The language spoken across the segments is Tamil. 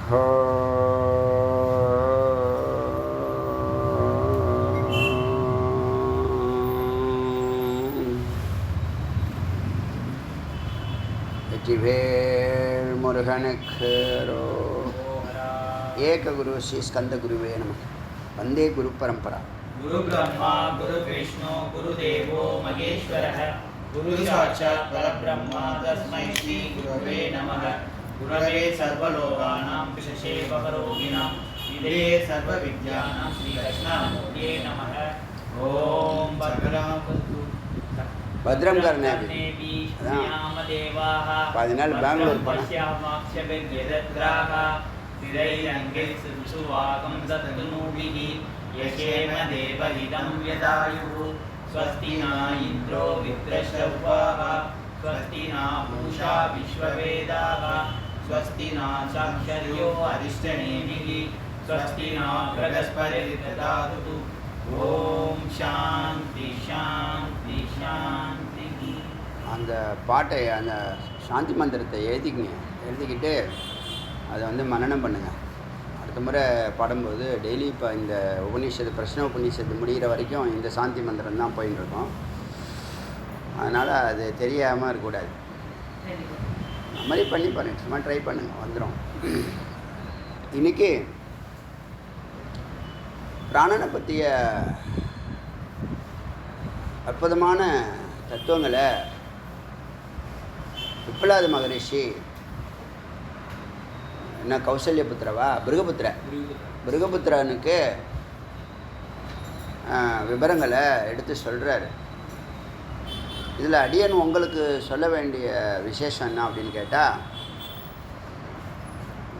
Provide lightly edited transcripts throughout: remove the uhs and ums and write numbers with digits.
வெற்றிவேல் முருகனுக்கு ஏக குரு ஸ்ரீ ஸ்கந்த குருவே நம. வந்தே குரு பரம்பரா. குரு பிரம்மா குரு விஷ்ணு குரு தேவோ மகேஸ்வரः குரு சாட்சாத் பரபிரம்மா தஸ்மை ஸ்ரீ குருவே நமः. குரவே சர்வலோகானாம் விசேஷே பவரோகிணாம் விதே சர்வவித்யானாம் ஸ்ரீ கிருஷ்ணமூர்த்தயே நமः. ஓம் பத்ரம் கர்ணே பாதி நாள் பெங்களூர் यशेन देवहितं यदायुः स्वस्ति न इन्द्रो वित्रश्रवाः स्वस्ति न पूषा विश्ववेदाः स्वस्ति न साक्षर्यो अरिष्टनेमिः स्वस्ति न बृहस्पतिर्दधातु. ஓம் சாந்தி சாந்தி சாந்தி. அந்த பாட்டை அந்த சாந்தி மந்திரத்தை எழுதிக்கிட்டு அதை மனனம் பண்ணுங்கள். அடுத்த முறை பாடும்போது டெய்லி இப்போ இந்த உபநிஷத்து பிரஷ்ன உபநிஷத்து முடிகிற வரைக்கும் இந்த சாந்தி மந்திரம் தான் போயின்னு இருக்கோம். அதனால் அது தெரியாமல் இருக்கக்கூடாது. அந்த மாதிரி பண்ணி பாருங்க, சும்மா ட்ரை பண்ணுங்கள், வந்துடும். இன்றைக்கி பிராணனை பற்றிய அற்புதமான தத்துவங்களை பிப்பலாத மகரிஷி என்ன கௌசல்யபுத்திரவா பிருகபுத்திரனுக்கு விவரங்களை எடுத்து சொல்கிறாரு. இதில் அடியன் உங்களுக்கு சொல்ல வேண்டிய விசேஷம் என்ன அப்படின்னு கேட்டால்,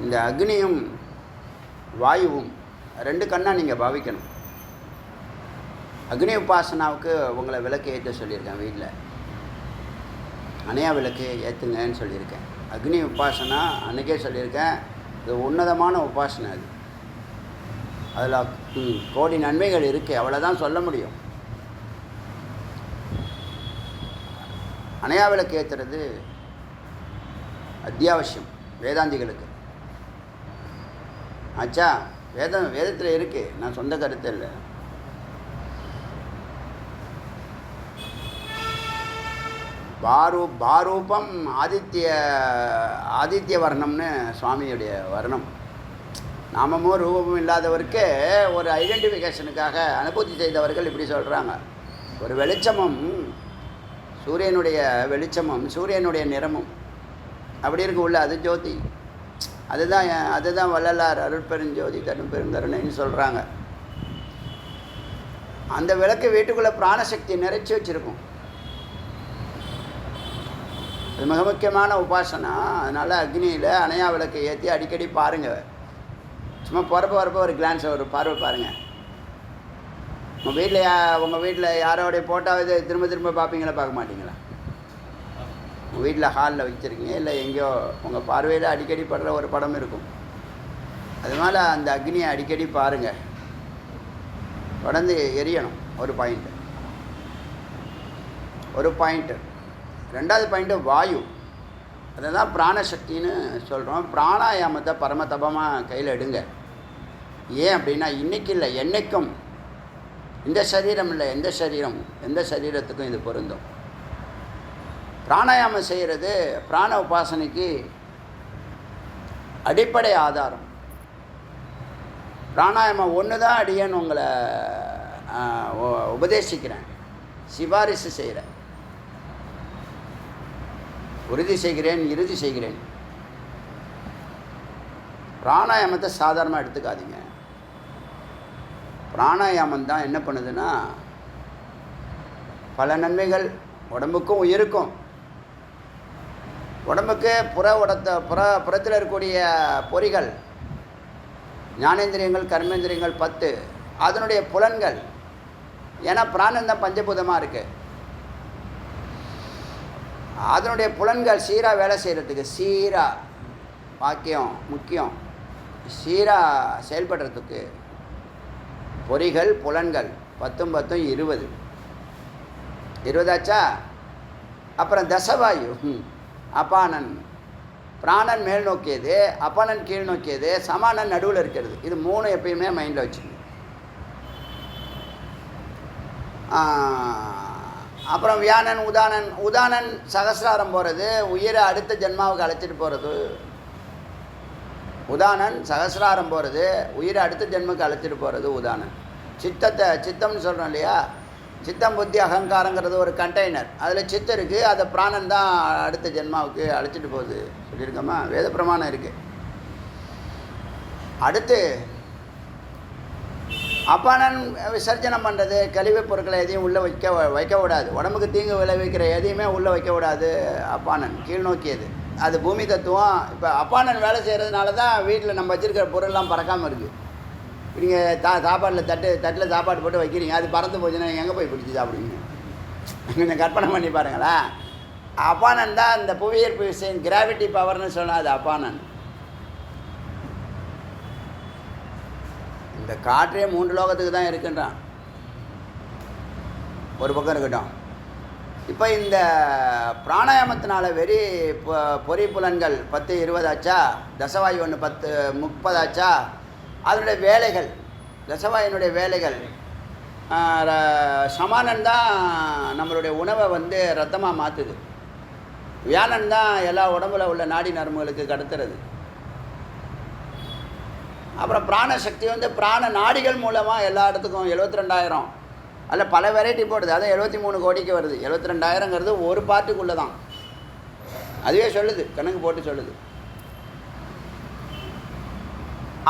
இந்த அக்னியும் வாயுவும் ரெண்டு கண்ணாக நீங்கள் பாவிக்கணும். அக்னி உபாசனாவுக்கு உங்களை விளக்கு ஏற்ற சொல்லியிருக்கேன். வீட்டில் அணையா விளக்கு ஏற்றுங்கன்னு சொல்லியிருக்கேன். அக்னி உபாசனா அன்றைக்கே சொல்லியிருக்கேன். இது உன்னதமான உபாசனை. அதில் கோடி நன்மைகள் இருக்குது, அவ்வளோதான் சொல்ல முடியும். அணையா விளக்கு ஏற்றுறது அத்தியாவசியம் வேதாந்திகளுக்கு. ஆச்சா, வேதத்தில் இருக்குது, நான் சொந்த கருத்து இல்லை. பாரூபம் ஆதித்ய வர்ணம்னு சுவாமியுடைய வர்ணம். நாமமும் ரூபமும் இல்லாதவருக்கு ஒரு ஐடென்டிஃபிகேஷனுக்காக அனுபூதி செய்தவர்கள் இப்படி சொல்கிறாங்க. ஒரு வெளிச்சமும் சூரியனுடைய வெளிச்சமும் சூரியனுடைய நிறமும் அப்படி இருக்கு உள்ள, அது ஜோதி. அதுதான் வள்ளலார் அருட்பெருஞ்சோதி தரும் பெருங்கருணைன்னு சொல்கிறாங்க. அந்த விளக்கு வீட்டுக்குள்ளே பிராணசக்தி நிறைச்சி வச்சுருக்கும். அது மிக முக்கியமான உபாசனா. அதனால் அக்னியில் அணையா விளக்கை ஏற்றி அடிக்கடி பாருங்கள். சும்மா வரப்போ ஒரு கிளான்ஸ், ஒரு பார்வை பாருங்கள். உங்கள் வீட்டில் யாரோடைய போட்டாவது திரும்ப பார்ப்பீங்களா, பார்க்க மாட்டீங்களா? உங்கள் வீட்டில் ஹாலில் வச்சுருக்கீங்க, இல்லை எங்கேயோ உங்கள் பார்வையில் அடிக்கடி படுற ஒரு படம் இருக்கும். அதனால் அந்த அக்னியை அடிக்கடி பாருங்கள், தொடர்ந்து எரியணும். ஒரு பாயிண்ட்டு. ரெண்டாவது பாயிண்ட்டு வாயு. அதை தான் பிராணசக்தின்னு சொல்கிறோம். பிராணாயாமத்தை பரமதபமாக கையில் எடுங்க. ஏன் அப்படின்னா, இன்றைக்கி இல்லை என்றைக்கும் இந்த சரீரம் இல்லை, எந்த சரீரத்துக்கும் இது பொருந்தும். பிராணாயாமம் செய்கிறது பிராண உபாசனைக்கு அடிப்படை ஆதாரம். பிராணாயாமம் ஒன்று தான் அடியேன்னு உங்களை உபதேசிக்கிறேன், சிபாரிசு செய்கிறேன், உறுதி செய்கிறேன், இறுதி செய்கிறேன். பிராணாயாமத்தை சாதாரணமாக எடுத்துக்காதீங்க. பிராணாயாமம் தான் என்ன பண்ணுதுன்னா, பல நன்மைகள் உடம்புக்கும் உயிருக்கும். உடம்புக்கு புறத்தில் இருக்கக்கூடிய பொறிகள், ஞானேந்திரியங்கள், கர்மேந்திரியங்கள் 10, அதனுடைய புலன்கள். ஏன்னா பிராணந்தான் பஞ்சபூதமாக இருக்குது. அதனுடைய புலன்கள் சீராக வேலை செய்கிறதுக்கு, வாக்கியம் முக்கியம், சீராக செயல்படுறதுக்கு பொறிகள், புலன்கள் 10 20 ஆச்சா. அப்புறம் தசவாயு, அபானன், பிராணன் மேல் நோக்கியது, அபானன் கீழ் நோக்கியது, சமானன் நடுவில் இருக்கிறது. இது 3 எப்பயுமே மைண்டில் வச்சுக்கணும். அப்புறம் வியானன், உதானன் சகசிராரம் போகிறது, உயிரை அடுத்த ஜென்மாவுக்கு அழைச்சிட்டு போகிறது. உதானன் சகசிராரம் போகிறது, உயிரை அடுத்த ஜென்மக்கு அழைச்சிட்டு போகிறது உதானன். சித்தம்னு சொல்கிறோம் இல்லையா, சித்தம் புத்தி அகங்காரங்கிறது ஒரு கண்டெய்னர். அதில் சித்தம் இருக்குது, அதை பிராணன் தான் அடுத்த ஜென்மாவுக்கு அழைச்சிட்டு போகுது சொல்லியிருக்கோமா, வேத பிரமாணம் இருக்குது. அடுத்து அப்பானன் விசர்ஜனம் பண்ணுறது, கழிவு பொருட்களை எதையும் உள்ளே வைக்க விடாது, உடம்புக்கு தீங்கு விளைவிக்கிற எதையுமே உள்ளே வைக்க விடாது. அப்பானன் கீழ் நோக்கியது, அது பூமி தத்துவம். இப்போ அப்பானன் வேலை செய்கிறதுனால தான் வீட்டில் நம்ம வச்சுருக்கிற பொருள்லாம் பறக்காமல் இருக்குது. நீங்கள் சாப்பாட்டில் தட்டில் சாப்பாடு போட்டு வைக்கிறீங்க, அது பறந்து போச்சுன்னா எங்கே போய் பிடிச்சி சாப்பிடுவீங்க? கொஞ்சம் கற்பனை பண்ணி பாருங்களேன். அப்பானன் தான் இந்த புவியீர்ப்பு விசையின் கிராவிட்டி பவர்னு சொன்னால் அது அப்பானன். இந்த காற்றே 3 லோகத்துக்கு தான் இருக்குன்றான். ஒரு பக்கம் இருக்கட்டும். இப்போ இந்த பிராணாயாமத்தினால பொறி புலன்கள் 10 20 ஆச்சா, தசவாயு 1 10 30 ஆச்சா, அதனுடைய வேலைகள், தசவாயினுடைய வேலைகள். சமானன் தான் நம்மளுடைய உணவை வந்து ரத்தமாக மாற்றுது. வியானன் தான் எல்லா உடம்புல உள்ள நாடி நரம்புகளுக்கு கடத்துறது. அப்புறம் பிராணசக்தி வந்து பிராண நாடிகள் மூலமாக எல்லா இடத்துக்கும் 72,000 அதில் பல வெரைட்டி போடுது. அதான் 73 கோடிக்கு வருது. 72,000ங்கிறது ஒரு பார்ட்டுக்குள்ளே தான். அதுவே சொல்லுது, கணக்கு போட்டு சொல்லுது.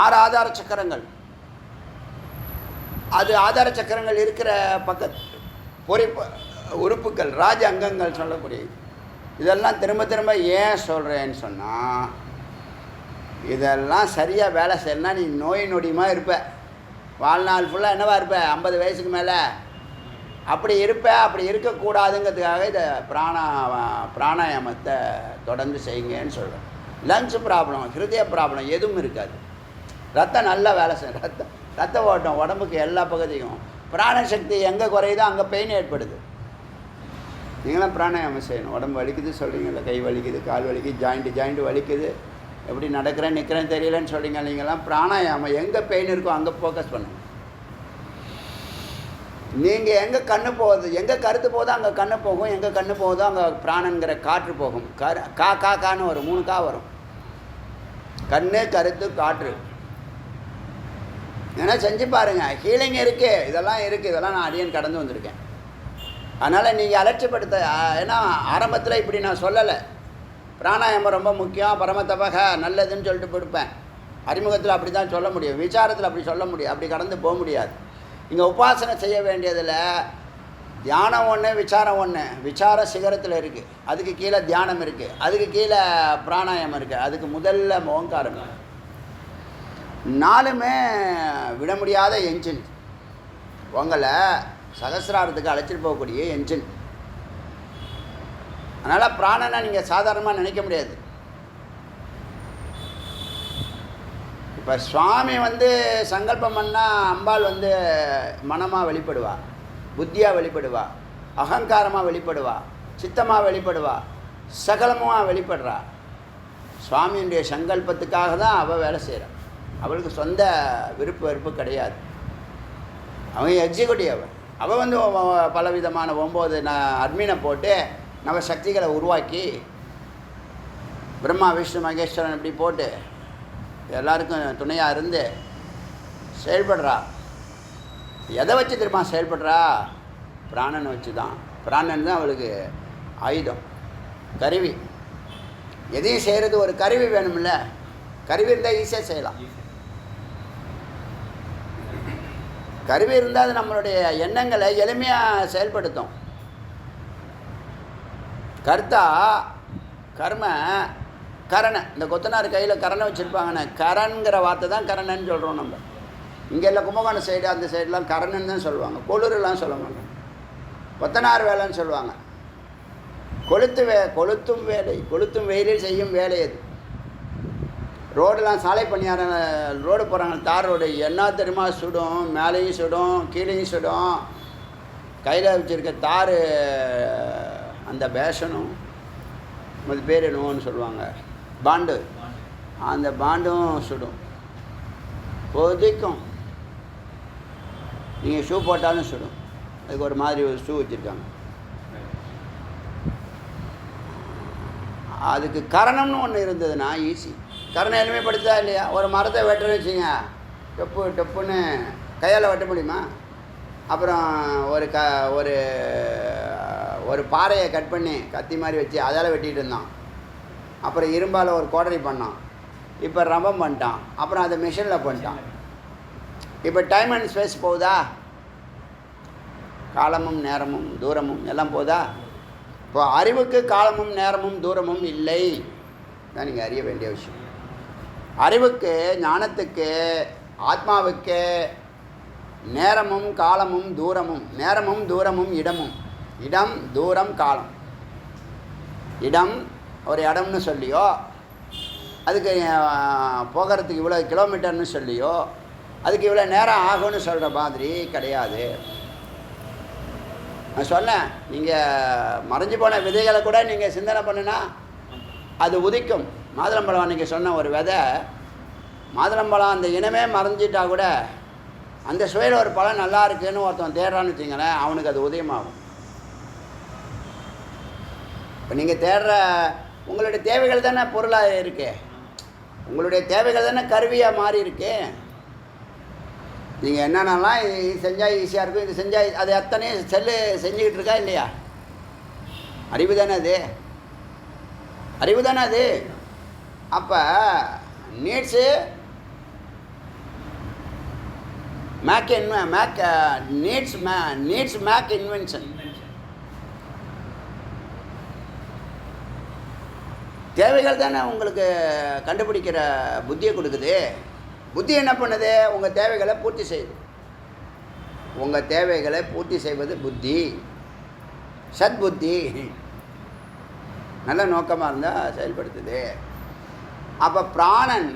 6 ஆதார சக்கரங்கள். அது ஆதார சக்கரங்கள் இருக்கிற பக்கத்து உறுப்புகள், ராஜ அங்கங்கள் சொல்லக்கூடிய. இதெல்லாம் திரும்ப திரும்ப ஏன் சொல்கிறேன்னு சொன்னால், இதெல்லாம் சரியாக வேலை செய்யணும்னா நீ நோய் நொடியுமா இருப்ப. வாழ்நாள் ஃபுல்லாக என்னவா இருப்ப, 50 வயசுக்கு மேலே அப்படி இருப்ப. அப்படி இருக்கக்கூடாதுங்கிறதுக்காக இதை பிராணாயாமத்தை தொடர்ந்து செய்யுங்கன்னு சொல்கிறேன். லங்ஸ் ப்ராப்ளம், ஹிருதய ப்ராப்ளம் எதுவும் இருக்காது. ரத்தம் நல்லா வேலை செய்யும். ரத்த ஓட்டம் உடம்புக்கு எல்லா பகுதியும். பிராணசக்தி எங்கே குறையுதோ அங்கே பெயின் ஏற்படுது. நீங்களாம் பிராணாயாமம் செய்யணும். உடம்பு வலிக்குது சொல்கிறீங்கல்ல, கை வலிக்குது, கால் வலிக்குது, ஜாயிண்ட்டு வலிக்குது, எப்படி நடக்கிறேன் நிற்கிறேன் தெரியலன்னு சொல்கிறீங்க. நீங்களாம் பிராணாயாமம் எங்கே பெயின் இருக்கோ அங்கே ஃபோக்கஸ் பண்ணுங்க. நீங்கள் எங்கே கண்ணு போகுது, எங்கே கருத்து போதோ அங்கே கண்ணு போகும், எங்கே கண்ணு போகுதோ அங்கே பிராணங்கிற காற்று போகும். கான்னு வரும், 3 கா வரும். கண்ணு, கருத்து, காற்று. ஏன்னா செஞ்சு பாருங்கள், ஹீலிங் இருக்குது, இதெல்லாம் இருக்குது. இதெல்லாம் நான் அடியன் கடந்து வந்திருக்கேன். அதனால் நீங்கள் அலட்சியப்படுத்த, ஏன்னா ஆரம்பத்தில் இப்படி நான் சொல்லலை. பிராணாயாமம் ரொம்ப முக்கியம், பரமத்தபக நல்லதுன்னு சொல்லிட்டு கொடுப்பேன். அறிமுகத்தில் அப்படி தான் சொல்ல முடியும், விசாரத்தில் அப்படி சொல்ல முடியும், அப்படி கடந்து போக முடியாது. இங்கே உபாசனை செய்ய வேண்டியதில் தியானம் ஒன்று, விசாரம் ஒன்று. விசார சிகரத்தில் இருக்குது, அதுக்கு கீழே தியானம் இருக்குது, அதுக்கு கீழே பிராணாயாமம் இருக்குது, அதுக்கு முதல்ல ஓங்காரம். 4மே விட முடியாத என்ஜின். உங்களை சகசிராரத்துக்கு அழைச்சிட்டு போகக்கூடிய என்ஜின். அதனால் பிராணனை நீங்கள் சாதாரணமாக நினைக்க முடியாது. இப்போ சுவாமி வந்து சங்கல்பம் பண்ணால் அம்பாள் வந்து மனமாக வெளிப்படுவா, புத்தியாக வெளிப்படுவா, அகங்காரமாக வெளிப்படுவா, சித்தமாக வெளிப்படுவா, சகலமாக வெளிப்படுறா. சுவாமியுடைய சங்கல்பத்துக்காக தான் அவள் வேலை செய்கிறாள். அவளுக்கு சொந்த விருப்பு வெறுப்பு கிடையாது. அவன் எக்ஸிக்யூட்டிவ். அவள் வந்து பலவிதமான 9 அட்மினை போட்டு நவ சக்திகளை உருவாக்கி, பிரம்மா விஷ்ணு மகேஸ்வரன் இப்படி போட்டு எல்லாருக்கும் துணையாக இருந்து செயல்படுறா. எதை வச்சு திரும்ப செயல்படுறா? பிராணனை வச்சு தான். பிராணன் தான் அவளுக்கு ஆயுதம், கருவி. எதையும் செய்கிறது ஒரு கருவி வேணும்ல. கருவி இருந்தால் ஈஸியாக செய்யலாம். கருவி இருந்தால் அது நம்மளுடைய எண்ணங்களை எளிமையாக செயல்படுத்தும். கர்த்தா, கர்ம, கரணை. இந்த கொத்தனார் கையில் கரணை வச்சுருப்பாங்கண்ணே, கரண்கிற வார்த்தை தான் கரணன்னு சொல்கிறோம் நம்ம. இங்கே இல்லை கும்பகோணம் சைடு அந்த சைடெலாம் கரணன்னு தான் சொல்லுவாங்க, கொளுரெலாம் சொல்ல மாட்டாங்க, கொத்தனார் வேலைன்னு சொல்லுவாங்க. கொளுத்தும் வேலை, கொளுத்தும் வெயிலில் செய்யும் வேலை அது. ரோடெலாம் சாலை பணியாரம், ரோடு போகிறாங்க, தார் ரோடு, என்ன தெரியுமா சுடும், மேலேயும் சுடும், கீழேயும் சுடும். கையில் வச்சுருக்க தார், அந்த பேஷனும் அது பேர் என்னவோன்னு சொல்லுவாங்க, பாண்டு, அந்த பாண்டும் சுடும், கொதிக்கும். நீங்கள் ஷூ போட்டாலும் சுடும். அதுக்கு ஒரு மாதிரி ஒரு ஷூ வச்சுருக்காங்க. அதுக்கு கரணம்னு ஒன்று இருந்ததுன்னா ஈஸி. கரணம் எளிமைப்படுத்தா இல்லையா? ஒரு மரத்தை வெட்டுறேன்னு வச்சுங்க, டப்புன்னு கையால் வெட்ட முடியுமா? அப்புறம் ஒரு பாறையை கட் பண்ணி கத்தி மாதிரி வச்சு அதால் வெட்டிகிட்டு இருந்தான். அப்புறம் இரும்பால் ஒரு கோடரி பண்ணான். இப்போ ரம்பம் பண்ணிட்டான். அப்புறம் அதை மிஷினில் பண்ணிட்டான். இப்போ டைம் அண்ட் ஸ்பேஸ் போகுதா? காலமும் நேரமும் தூரமும் எல்லாம் போகுதா? இப்போ அறிவுக்கு காலமும் நேரமும் தூரமும் இல்லை தான் நீங்கள் அறிய வேண்டிய விஷயம். அறிவுக்கு, ஞானத்துக்கு, ஆத்மாவுக்கு நேரமும் காலமும் தூரமும், நேரமும் தூரமும் இடமும், இடம் தூரம் காலம். இடம் ஒரு இடம்னு சொல்லியோ, அதுக்கு போகிறதுக்கு இவ்வளோ கிலோமீட்டர்னு சொல்லியோ, அதுக்கு இவ்வளோ நேரம் ஆகும்னு சொல்கிற மாதிரி கிடையாது. நான் சொன்னேன், நீங்கள் மறைஞ்சு போன விதைகளை கூட நீங்கள் சிந்தனை பண்ணுனா அது உதிக்கும். மாதுளம்பழம் அன்றைக்கி சொன்ன ஒரு விதை, மாதுளம்பழம் அந்த இனமே மறைஞ்சிட்டா கூட அந்த சுவையில் ஒரு பழம் நல்லா இருக்குன்னு ஒருத்தன் தேடுறான்னு வச்சிங்களேன், அவனுக்கு அது உதயமாகும். இப்போ நீங்கள் தேடுற உங்களுடைய தேவைகள் தானே பொருளாக இருக்கு, உங்களுடைய தேவைகள் தானே கருவியாக மாறி இருக்கு. நீங்கள் என்னென்னலாம் இது செஞ்சால் ஈஸியாக இருக்கும், இது செஞ்சால் அது அத்தனையும் செல்லு செஞ்சுக்கிட்டு இருக்கா இல்லையா? அறிவு தானே அது, அறிவு தானே அது. அப்போ நீட்ஸு நீட்ஸ் மேக் இன்வென்ஷன். தேவைகள் தானே உங்களுக்கு கண்டுபிடிக்கிற புத்தியை கொடுக்குது. புத்தி என்ன பண்ணுது? உங்கள் தேவைகளை பூர்த்தி செய்யுது. உங்கள் தேவைகளை பூர்த்தி செய்வது புத்தி, சத் புத்தி. நல்ல நோக்கமாக இருந்தால் செயல்படுத்துது. அப்போ பிராணன்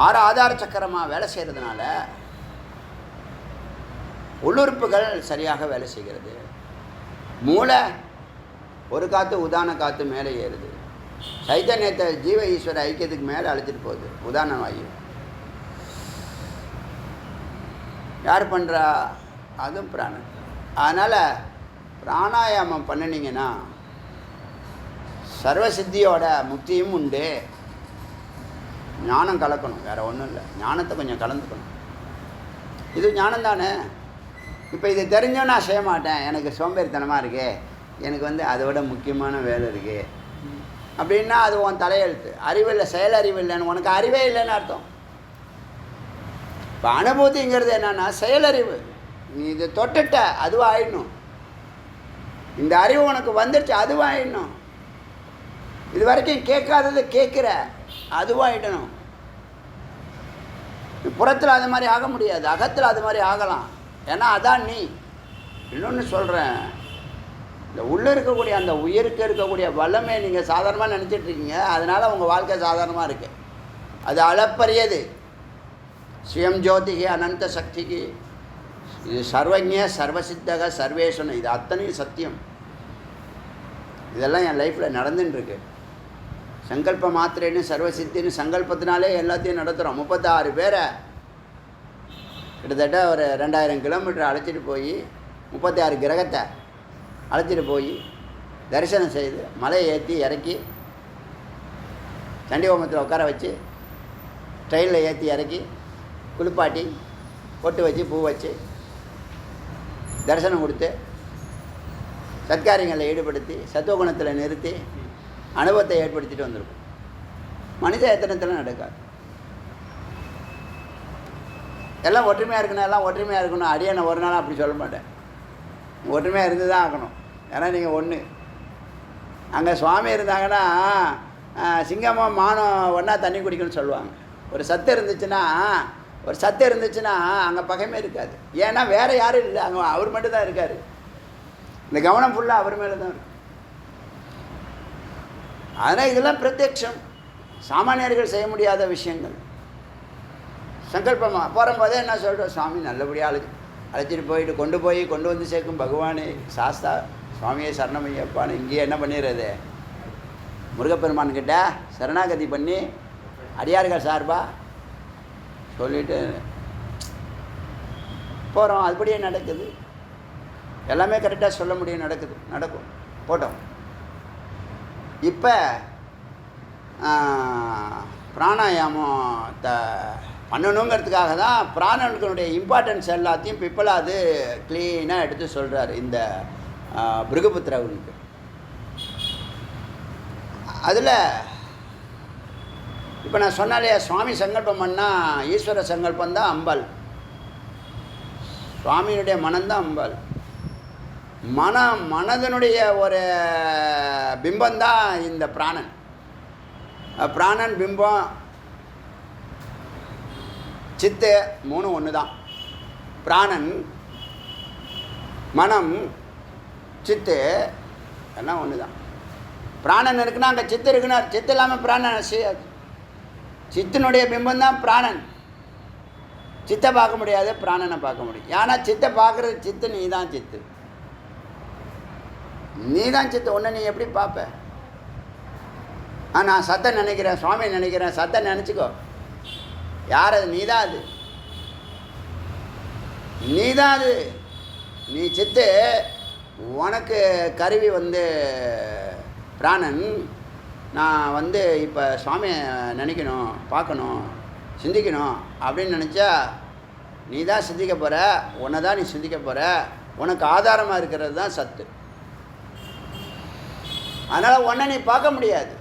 ஆறு ஆதார சக்கரமாக வேலை செய்கிறதுனால உள்ளுறுப்புகள் சரியாக வேலை செய்கிறது. மூளை ஒரு காற்று உதான காற்று மேலே ஏறுது. சைத்தன்யத்தை ஜீவ ஈஸ்வர ஐக்கியத்துக்கு மேலே அழைச்சிட்டு போகுது. உதான வாயு யார் பண்ணுறா? அதுவும் பிராணன். அதனால் பிராணாயாமம் பண்ணினீங்கன்னா சர்வசித்தியோட முக்தியும் உண்டு. ஞானம் கலக்கணும், வேறு ஒன்றும் இல்லை. ஞானத்தை கொஞ்சம் கலந்துக்கணும். இது ஞானம் தானே. இப்போ இது தெரிஞ்சோ நான் செய்ய மாட்டேன், எனக்கு சோம்பேறித்தனமாக இருக்கு, எனக்கு அதை விட முக்கியமான வேலை இருக்குது அப்படின்னா அது உன் தலையெழுத்து. அறிவில்லை, செயலறிவு இல்லைன்னு, உனக்கு அறிவே இல்லைன்னு அர்த்தம். இப்போ அனுபூதிங்கிறது என்னென்னா செயலறிவு. நீ இதை தொட்டுட்ட அதுவாக ஆயிடணும். இந்த அறிவு உனக்கு வந்துடுச்சு அதுவாக ஆயிடணும். இது வரைக்கும் கேட்காதது கேட்குற அதுவாகிடணும். புறத்தில் அது மாதிரி ஆக முடியாது, அகத்தில் அது மாதிரி ஆகலாம். ஏன்னா அதான் நீ. இன்னொன்று சொல்கிறேன், இந்த உள்ளே இருக்கக்கூடிய அந்த உயிருக்கு இருக்கக்கூடிய வல்லமை நீங்கள் சாதாரணமாக நினச்சிட்ருக்கீங்க. அதனால் உங்கள் வாழ்க்கை சாதாரணமாக இருக்குது. அது அளப்பரியது. ஸ்வயம் ஜோதிகி அனந்த சக்திக்கு இது சர்வஜ சர்வசித்தக சர்வேஸ்வரன். இது அத்தனையும் சத்தியம். இதெல்லாம் என் லைஃப்பில் நடந்துட்டுருக்கு. சங்கல்ப மாத்திரைன்னு சர்வசித்தின்னு சங்கல்பத்தினாலே எல்லாத்தையும் நடத்துகிறோம். 36 பேரை கிட்டத்தட்ட ஒரு 2000 கிலோமீட்டர் அழைச்சிட்டு போய் 36 கிரகத்தை அழைச்சிட்டு போய் தரிசனம் செய்து மலையை ஏற்றி இறக்கி சண்டி ஹோமத்தில் உட்கார வச்சு ட்ரெயினில் ஏற்றி இறக்கி குளிப்பாட்டி பொட்டு வச்சு பூ வச்சு தரிசனம் கொடுத்து சத்காரியங்களில் ஈடுபடுத்தி சத்துவகுணத்தில் நிறுத்தி அனுபவத்தை ஏற்படுத்திட்டு வந்திருக்கும். மனித எத்தனத்தில் நடக்காது. எல்லாம் ஒற்றுமையாக இருக்கணும், எல்லாம் ஒற்றுமையாக இருக்கணும். அடியே நான் ஒரு நாள் அப்படி சொல்ல மாட்டேன். ஒற்றுமையாக இருந்து தான் ஆகணும். ஏன்னா நீங்கள் ஒன்று. அங்கே சுவாமி இருந்தாங்கன்னா சிங்கமாக மானம் ஒன்றா தண்ணி குடிக்கணும்னு சொல்லுவாங்க. ஒரு சத்து இருந்துச்சுன்னா அங்கே பகைமே இருக்காது. ஏன்னா வேறு யாரும் இல்லை, அங்கே அவர் மட்டும் தான் இருக்கார். இந்த கவனம் ஃபுல்லாக அவர் மேலே தான் இருக்கு. அதனால் இதெல்லாம் பிரத்யட்சம், சாமானியர்கள் செய்ய முடியாத விஷயங்கள். சங்கல்பமாக போகும்போதே என்ன சொல்கிறோம், சுவாமி நல்லபடியாக அழைச்சிட்டு போயிட்டு கொண்டு வந்து சேர்க்கும் பகவானே சாஸ்தா சுவாமியே சரணமையப்பான்னு இங்கேயே என்ன பண்ணிடுறது, முருகப்பெருமான்கிட்ட சரணாகதி பண்ணி அடியார்கள் சார்பாக சொல்லிட்டு போகிறோம். அதுபடியே நடக்குது. எல்லாமே கரெக்டாக சொல்ல முடியும், நடக்கும் போட்டோம். இப்போ பிராணாயாமத்தை பண்ணணுங்கிறதுக்காக தான் பிராணனுடைய இம்பார்ட்டன்ஸ் எல்லாத்தையும் பிப்பலாது க்ளீனாக எடுத்து சொல்கிறார் இந்த பிருகுபுத்திரவனுக்கு. அதில் இப்போ நான் சொன்னாலே சுவாமி சங்கல்பம் பண்ணால் ஈஸ்வர சங்கல்பம் தான் அம்பாள், சுவாமியினுடைய மனம்தான் அம்பாள். மனதனுடைய ஒரு பிம்பந்தான் இந்த பிராணன். பிராணன், பிம்பம், சித்து மூணு ஒன்று தான். பிராணன், மனம், சித்து எல்லாம் ஒன்று தான். பிராணன் இருக்குன்னா அங்கே சித்து இருக்குன்னா, சித்து இல்லாமல் பிராணன் செய்யாது. சித்தினுடைய பிம்பம் தான் பிராணன். சித்தை பார்க்க முடியாது, பிராணனை பார்க்க முடியும். ஏன்னா சித்தை பார்க்குறது சித்து, நீ தான் சித்து, நீ தான் சித்து. ஒன்று நீ எப்படி பார்ப்ப? நான் சத்தை நினைக்கிறேன், சுவாமி நினைக்கிறேன், சத்தை நினச்சிக்கோ. யார் அது? நீ தான் அது, நீ தான் அது, நீ சித்து. உனக்கு கருவி பிராணன். நான் இப்போ சுவாமியை நினைக்கணும், பார்க்கணும், சிந்திக்கணும் அப்படின்னு நினச்சா நீ தான் சிந்திக்க போகிற, உன்னை தான் நீ சிந்திக்க போகிற. உனக்கு ஆதாரமாக இருக்கிறது தான் சத்து. அதனால் உன்னை நீ பார்க்க முடியாது.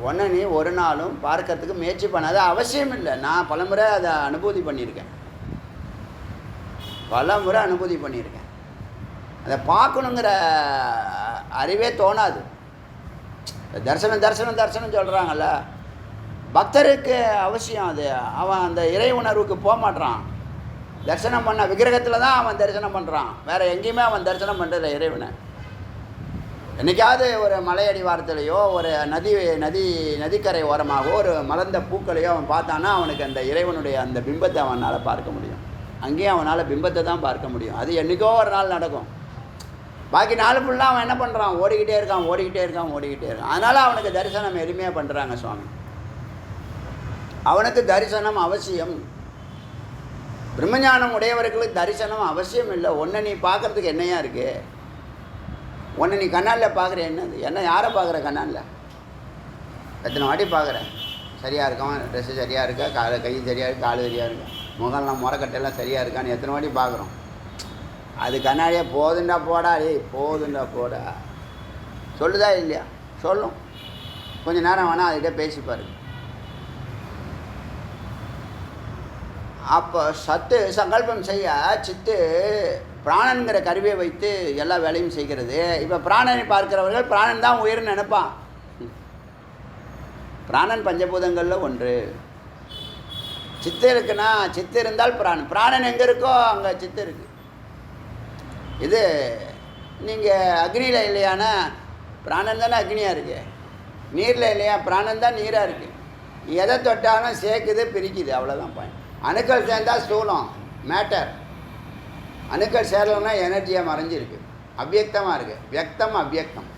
உன்னை நீ ஒரு நாளும் பார்க்கறதுக்கு முயற்சி பண்ணாத, அவசியம் இல்லை. நான் பலமுறை அதை அனுபூதி பண்ணியிருக்கேன், அதை பார்க்கணுங்கிற அறிவே தோணாது. தரிசனம் சொல்கிறாங்கல்ல, பக்தருக்கு அவசியம் அது. அவன் அந்த இறை உணர்வுக்கு போக மாட்டான். தரிசனம் பண்ண விக்கிரகத்தில் தான் அவன் தரிசனம் பண்ணுறான், வேறு எங்கேயுமே அவன் தரிசனம் பண்ணுறதில்ல இறைவனை. என்றைக்காவது ஒரு மலையடி வாரத்திலையோ ஒரு நதிக்கரை ஓரமாகவோ ஒரு மலர்ந்த பூக்களையோ அவன் பார்த்தான்னா அவனுக்கு அந்த இறைவனுடைய அந்த பிம்பத்தை அவனால் பார்க்க முடியும். அங்கேயும் அவனால் பிம்பத்தை தான் பார்க்க முடியும். அது என்றைக்கோ ஒரு நாள் நடக்கும். பாக்கி நாள் ஃபுல்லாக அவன் என்ன பண்ணுறான்? ஓடிக்கிட்டே இருக்கான். அதனால் அவனுக்கு தரிசனம் எளிமையாக பண்ணுறாங்க சுவாமி. அவனுக்கு தரிசனம் அவசியம். பிரம்மஞானம் உடையவர்களுக்கு தரிசனம் அவசியம் இல்லை. ஒன்றை நீ பார்க்குறதுக்கு என்னையா இருக்குது? ஒன்று நீ கண்ணாலில் பார்க்குற என்ன யாரை பார்க்குற? கண்ணாலில் எத்தனை வாட்டி பார்க்குறேன். சரியாக இருக்கான், ட்ரெஸ்ஸு சரியாக இருக்கா, கை சரியாக இருக்கா, கால் சரியாக இருக்கா, முகம்லாம் முறக்கட்டெல்லாம் சரியாக இருக்கான்னு எத்தனை வாட்டி பார்க்குறோம். அது கண்ணாடியே போதுண்டா போடா சொல்லுதா இல்லையா? சொல்லும். கொஞ்சம் நேரம் வேணால் அதுகிட்ட பேசிப்பாரு. அப்போ சத்து சங்கல்பம் செய்ய சித்து பிராணன்கிற கருவியை வைத்து எல்லா வேலையும் செய்கிறது. இப்போ பிராணனை பார்க்கிறவர்கள் பிராணன் தான் உயிர்னு நினைப்பான். பிராணன் பஞ்சபூதங்களில் ஒன்று. சித்து இருக்குன்னா, சித்து இருந்தால் பிராணன் எங்கே இருக்கோ அங்கே சித்து இருக்குது. இது நீங்கள் அக்னியில் இல்லையானா பிராணன் தானே அக்னியாக இருக்குது. நீரில் இல்லையா பிராணன் தான் நீராக இருக்குது. எதை தொட்டாலும் சேர்க்குது, பிரிக்குது, அவ்வளோதான் பாயிண்ட். அணுக்கள் சேர்ந்தால் ஸ்தூலம், மேட்டர். அணுக்கள் சேரலைன்னா எனர்ஜியாக மறைஞ்சிருக்கு, அவ்வியக்தமாக இருக்குது. வியக்தம் அவ்வியக்தம்.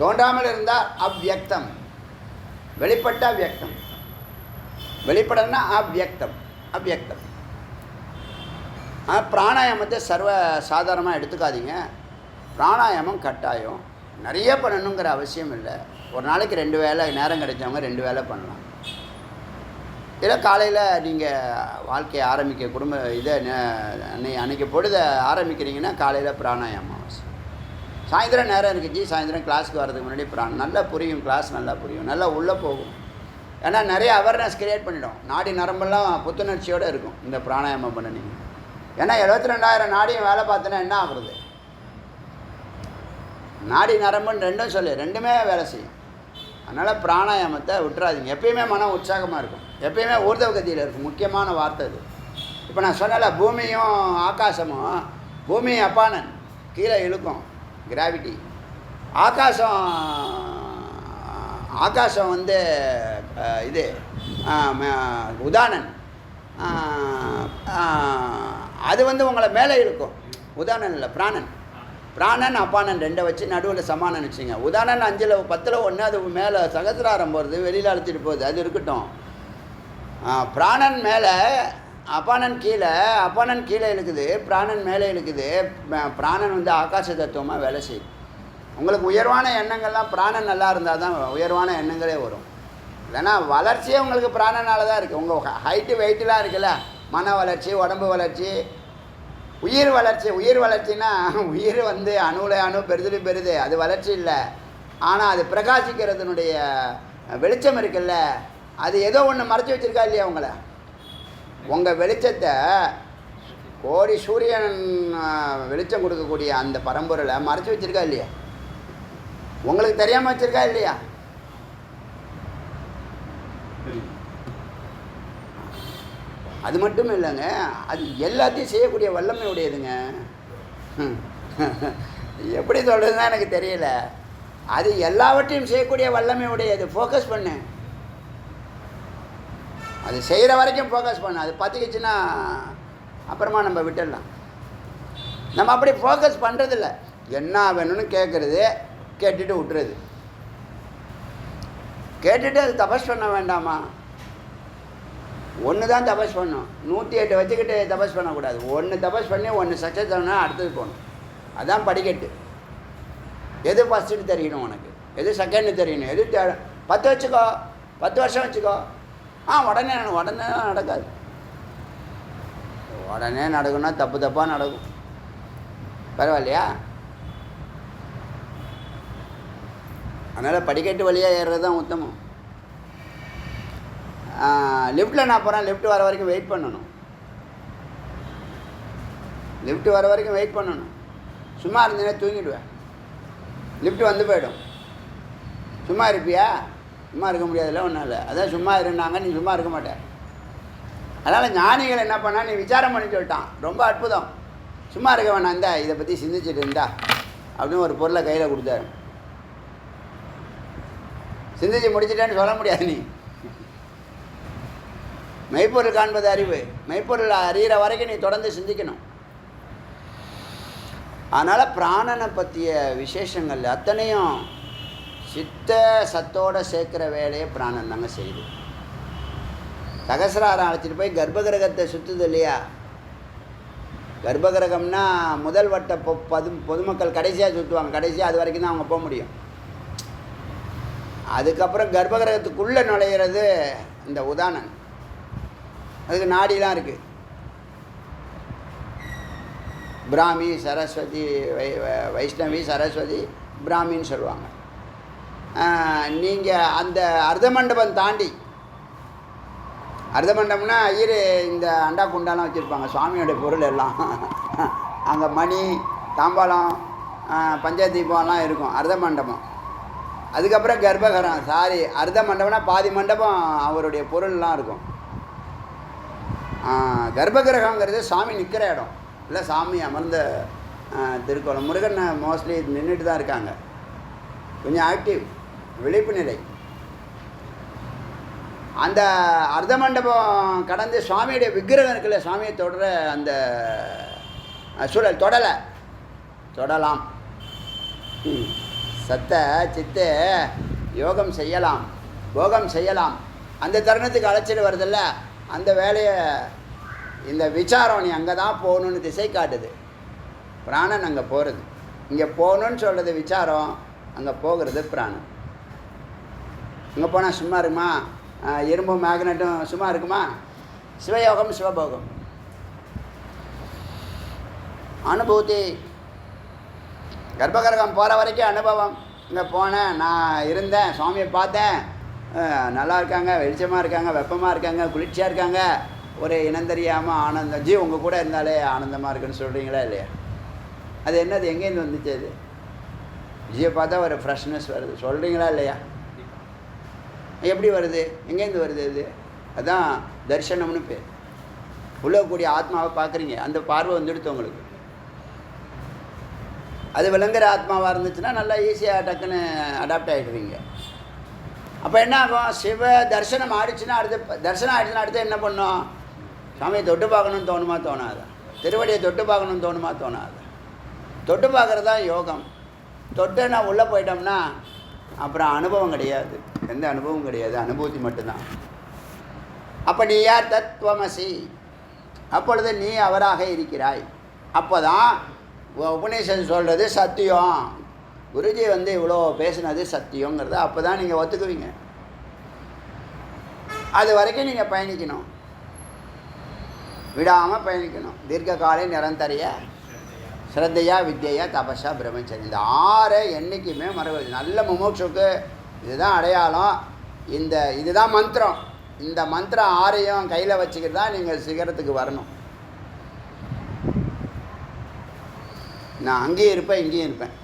தோன்றாமல் இருந்தால் அவ்வியக்தம், வெளிப்பட்டால் வியக்தம், வெளிப்படனா அவ்வியக்தம். பிராணாயாமத்தை சர்வ சாதாரணமாக எடுத்துக்காதீங்க. பிராணாயாமம் கட்டாயம். நிறைய பண்ணணுங்கிற அவசியம் இல்லை. ஒரு நாளைக்கு 2 வேளை நேரம் கிடைச்சவங்க 2 வேளை பண்ணலாம். இல்லை காலையில் நீங்கள் வாழ்க்கையை ஆரம்பிக்க அன்றைக்கி பொழுதை ஆரம்பிக்கிறீங்கன்னா காலையில் பிராணாயாமம் அவசியம். சாயந்தரம் நேரம் இருக்குச்சு, சாயந்தரம் கிளாஸுக்கு வர்றதுக்கு முன்னாடி நல்லா புரியும், கிளாஸ் நல்லா புரியும், நல்லா உள்ளே போகும். ஏன்னா நிறைய அவேர்னஸ் க்ரியேட் பண்ணிடும். நாடி நரம்பெல்லாம் புத்துணர்ச்சியோடு இருக்கும் இந்த பிராணாயாமம் பண்ணினீங்க. ஏன்னா 72,000 நாடியும் வேலை பார்த்தோன்னா என்ன ஆகுறது? நாடி நரம்புன்னு ரெண்டுமே வேலை செய்யும். அதனால் பிராணாயாமத்தை விட்டுறாதீங்க. எப்பயுமே மனம் உற்சாகமாக இருக்கும், எப்பயுமே ஊர்தவ கதியில் இருக்கும். முக்கியமான வார்த்தை இது. இப்போ நான் சொன்னல, பூமியும் ஆகாசமும், பூமி அப்பானன் கீழே இழுக்கும், கிராவிட்டி. ஆகாசம் இது உதானன், அது உங்களை மேலே இழுக்கும். உதானன் இல்லை, பிராணன். பிராணன் அப்பானன் ரெண்டை வச்சு நடுவில் சமானம் வச்சுங்க. உதாரணம் 5ல் 10ல் 1 அது மேலே சகசிராரம் போகிறது, வெளியில் அழைச்சிட்டு போகுது, அது இருக்கட்டும். பிராணன் மேலே அப்பானன் கீழே, அப்பானன் கீழே இழுக்குது, பிராணன் மேலே இழுக்குது. பிராணன் வந்து ஆகாச தத்துவமாக வேலை செய்யுது. உங்களுக்கு உயர்வான எண்ணங்கள்லாம் பிராணன் நல்லா இருந்தால் தான் உயர்வான எண்ணங்களே வரும். இல்லைன்னா வளர்ச்சியே உங்களுக்கு பிராணனால் தான் இருக்குது. உங்கள் ஹைட்டு வெயிட்டெலாம் இருக்குல்ல, மன வளர்ச்சி, உடம்பு வளர்ச்சி, உயிர் வளர்ச்சி. உயிர் வளர்ச்சின்னா உயிர் வந்து அணுவில் அணு பெருது பெருது, அது வளர்ச்சி இல்லை. ஆனால் அது பிரகாசிக்கிறதுனுடைய வெளிச்சம் இருக்குல்ல, அது ஏதோ ஒன்று மறைச்சி வச்சுருக்கா இல்லையா உங்களை? உங்கள் வெளிச்சத்தை கோடி சூரியன் வெளிச்சம் கொடுக்கக்கூடிய அந்த பரம்பொருளை மறைச்சி வச்சுருக்கா இல்லையா? உங்களுக்கு தெரியாமல் வச்சுருக்கா இல்லையா? அது மட்டும் இல்லைங்க, அது எல்லாத்தையும் செய்யக்கூடிய வல்லமை உடையதுங்க. எப்படி சொல்கிறதுன்னா எனக்கு தெரியல. அது எல்லாவற்றையும் செய்யக்கூடிய வல்லமை உடையது. ஃபோக்கஸ் பண்ணு, அது செய்கிற வரைக்கும் ஃபோக்கஸ் பண்ணு. அது பற்றிக்கிச்சுன்னா அப்புறமா நம்ம விட்டுடலாம். நம்ம அப்படி ஃபோக்கஸ் பண்ணுறதில்ல. என்ன வேணும்னு கேட்குறது, கேட்டுட்டு விட்டுறது. கேட்டுட்டு அது தபஸ் பண்ண வேண்டாமா? ஒன்று தான் தபஸ் பண்ணணும். 108 வச்சுக்கிட்டு தபஸ் பண்ணக்கூடாது. ஒன்று தபஸ் பண்ணி 1 சக்ஸஸ் ஆனால் அடுத்தது போகணும். அதுதான் படிக்கட்டு. எது ஃபஸ்ட்டுன்னு தெரியணும் உனக்கு, எது செகண்ட்னு தெரியணும், எது 10 வச்சுக்கோ, 10 வருஷம் வச்சுக்கோ. உடனே நடக்காது. உடனே நடக்கும்னா தப்பாக நடக்கும். பரவாயில்லையா? அதனால் படிக்கட்டு வழியாக ஏறுறது தான் உத்தமம். லிஃப்ட்டில் நான் போகிறேன், லிஃப்ட் வர வரைக்கும் வெயிட் பண்ணணும். லிஃப்ட் வர வரைக்கும் வெயிட் பண்ணணும். சும்மா இருந்தீங்கன்னா தூங்கிடுவேன். லிஃப்ட் வந்து போயிடும். சும்மா இருப்பியா? சும்மா இருக்க முடியாதுல்ல ஒன்றால். அதான் சும்மா இருந்தாங்க, நீ சும்மா இருக்க மாட்டேன். அதனால் ஞானிகள் என்ன பண்ணால், நீ விசாரம் பண்ணி சொல்லிட்டான். ரொம்ப அற்புதம். சும்மா இருக்க வேணாம், இந்தா இதை பற்றி சிந்திச்சுட்டு இருந்தா அப்படின்னு ஒரு பொருளை கையில் கொடுத்தாரு. சிந்திச்சு முடிச்சுட்டேன்னு சொல்ல முடியாது. நீ மெய்ப்பொருள் காண்பது அறிவு. மெய்ப்பொருள் அறிகிற வரைக்கும் நீ தொடர்ந்து சிந்திக்கணும். அதனால் பிராணனை பற்றிய விசேஷங்கள் அத்தனையும் சித்த சத்தோடு சேர்க்குற வேலையை பிராணன் தாங்க செய்யுது. சகசிராரம் அழைச்சிட்டு போய் கர்ப்பகிரகத்தை சுற்றுது இல்லையா? கர்ப்பகிரகம்னா முதல் வட்ட பொதுமக்கள் கடைசியாக சுற்றுவாங்க. கடைசியாக அது வரைக்கும் தான் அவங்க போக முடியும். அதுக்கப்புறம் கர்ப்பகிரகத்துக்குள்ளே நுழையிறது இந்த உதாரணம். அதுக்கு நாடிலாம் இருக்குது. பிராமி, சரஸ்வதி, வைஷ்ணவி, சரஸ்வதி, பிராமின்னு சொல்லுவாங்க. நீங்கள் அந்த அர்த்த மண்டபம் தாண்டி, அர்த்த மண்டபம்னா ஐயர் இந்த அண்டா குண்டாலாம் வச்சுருப்பாங்க, சுவாமியோட பொருள் எல்லாம். அங்கே மணி, தாம்பாளம், பஞ்சதீபம்லாம் இருக்கும். அர்த்த மண்டபம். அதுக்கப்புறம் கர்ப்பகிரகம். அர்த்த மண்டபம்னா பாதி மண்டபம் அவருடைய பொருள்லாம் இருக்கும். கர்ப்பகிரகங்கிறது சாமி நிற்கிற இடம் இல்லை, சாமி அமர்ந்த திருக்கோலம். முருகன் மோஸ்ட்லி நின்றுட்டு தான் இருக்காங்க. கொஞ்சம் ஆக்டிவ், விழிப்பு நிலை. அந்த அர்த்த மண்டபம் கடந்து சுவாமியுடைய விக்கிரகம் இருக்குல்ல, சுவாமியை தொடர அந்த சூழல் தொடலாம். சத்த சித்த யோகம் செய்யலாம், போகம் செய்யலாம். அந்த தருணத்துக்கு அழைச்சிட்டு வருதில்ல, அந்த வேலையை இந்த விசாரம் நீ அங்கே தான் போகணுன்னு திசை காட்டுது. பிராணன் அங்கே போகிறது. இங்கே போகணுன்னு சொல்கிறது விசாரம், அங்கே போகிறது பிராணன். இங்கே போனால் சும்மா இருக்குமா? இரும்பும் மேக்னட்டும் சும்மா இருக்குமா? சிவயோகம், சிவபோகம், அனுபூதி. கர்ப்பகிரகம் போகிற வரைக்கும் அனுபவம். இங்கே போனேன், நான் இருந்தேன், சுவாமியை பார்த்தேன், நல்லா இருக்காங்க, வெளிச்சமாக இருக்காங்க, வெப்பமாக இருக்காங்க, குளிர்ச்சியாக இருக்காங்க, ஒரு இனம் தெரியாமல் ஆனந்தம். உங்கள் கூட இருந்தாலே ஆனந்தமாக இருக்குன்னு சொல்கிறீங்களா இல்லையா? அது என்னது, எங்கேருந்து வந்துச்சு? அது ஜியை பார்த்தா ஒரு ஃப்ரெஷ்னஸ் வருது, சொல்கிறீங்களா இல்லையா? எப்படி வருது, எங்கேருந்து வருது? அது அதுதான் தரிசனம்னு பேர். உள்ளக்கூடிய ஆத்மாவை பார்க்குறீங்க, அந்த பார்வை வந்துடுத்து உங்களுக்கு. அது விளங்குற ஆத்மாவாக இருந்துச்சுன்னா நல்லா ஈஸியாக டக்குன்னு அடாப்ட் ஆகிடுவீங்க. அப்போ என்ன ஆகும்? சிவ தரிசனம் ஆகிடுச்சுன்னா அடுத்து என்ன பண்ணோம்? சாமியை தொட்டு பார்க்கணுன்னு தோணுமா தோணாது? திருவடியை தொட்டு பார்க்கணுன்னு தோணுமா தோணாது? தொட்டு பார்க்குறது தான் யோகம். தொட்டு நான் உள்ளே போயிட்டோம்னா அப்புறம் அனுபவம் கிடையாது, எந்த அனுபவம் கிடையாது, அனுபூதி மட்டும்தான். அப்போ நீ யார்? தத்துவமசி. அப்பொழுது நீ அவராக இருக்கிறாய். அப்போ தான் உபநிஷம் சொல்கிறது சத்தியம். குருஜி இவ்வளோ பேசுனது சத்தியங்கிறத அப்போ தான் நீங்கள் ஒத்துக்குவீங்க. அது வரைக்கும் நீங்கள் பயணிக்கணும், விடாமல் பயணிக்கணும். தீர்க்க நிரந்தரிய ஸ்ரத்தையா வித்யா தபஸா பிரம்மச்சரி. இந்த 6 என்றைக்குமே மறக்க. நல்ல முமோட்சுக்கு இதுதான் அடையாளம். இதுதான் மந்திரம். இந்த மந்திரம் 6ஐயும் கையில் வச்சுக்கிட்டு தான் நீங்கள் சிகரத்துக்கு வரணும். நான் அங்கேயும் இருப்பேன், இங்கேயும் இருப்பேன்.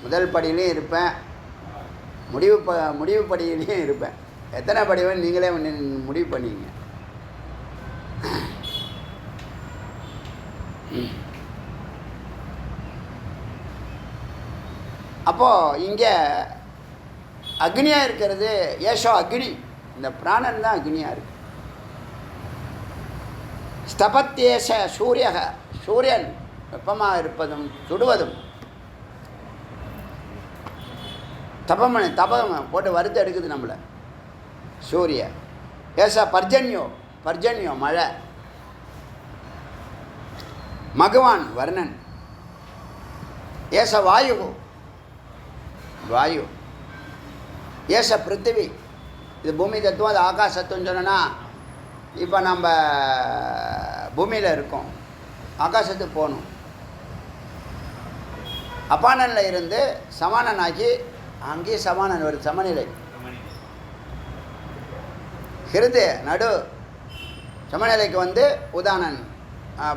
முதல் படியிலையும் இருப்பேன், முடிவு படியிலையும் இருப்பேன். எத்தனை படிவன்னு நீங்களே முடிவு பண்ணிங்க. அப்போது இங்கே அக்னியாக இருக்கிறது ஏஷோ அக்னி. இந்த பிராணன் தான் அக்னியாக இருக்கு. ஸ்தபத்தேஷ சூரியக, சூரியன் வெப்பமாக இருப்பதும் சுடுவதும். தபம் போட்டு வறுத்து எடுக்குது நம்மளை சூரிய. ஏசா பர்ஜன்யோ மழை. மகவான் வர்ணன். ஏச வாயு. ஏச பிருத்திவி. இது பூமி தத்துவம், அது ஆகாஷ் தத்துவம்னு சொன்னோன்னா இப்போ நம்ம பூமியில் இருக்கோம், ஆகாசத்துக்கு போகணும். அப்பானனில் இருந்து சமானனாகி அங்கேயும் சமானன் வருது, சமநிலை. ஹிருது நடு சமநிலைக்கு உதானன்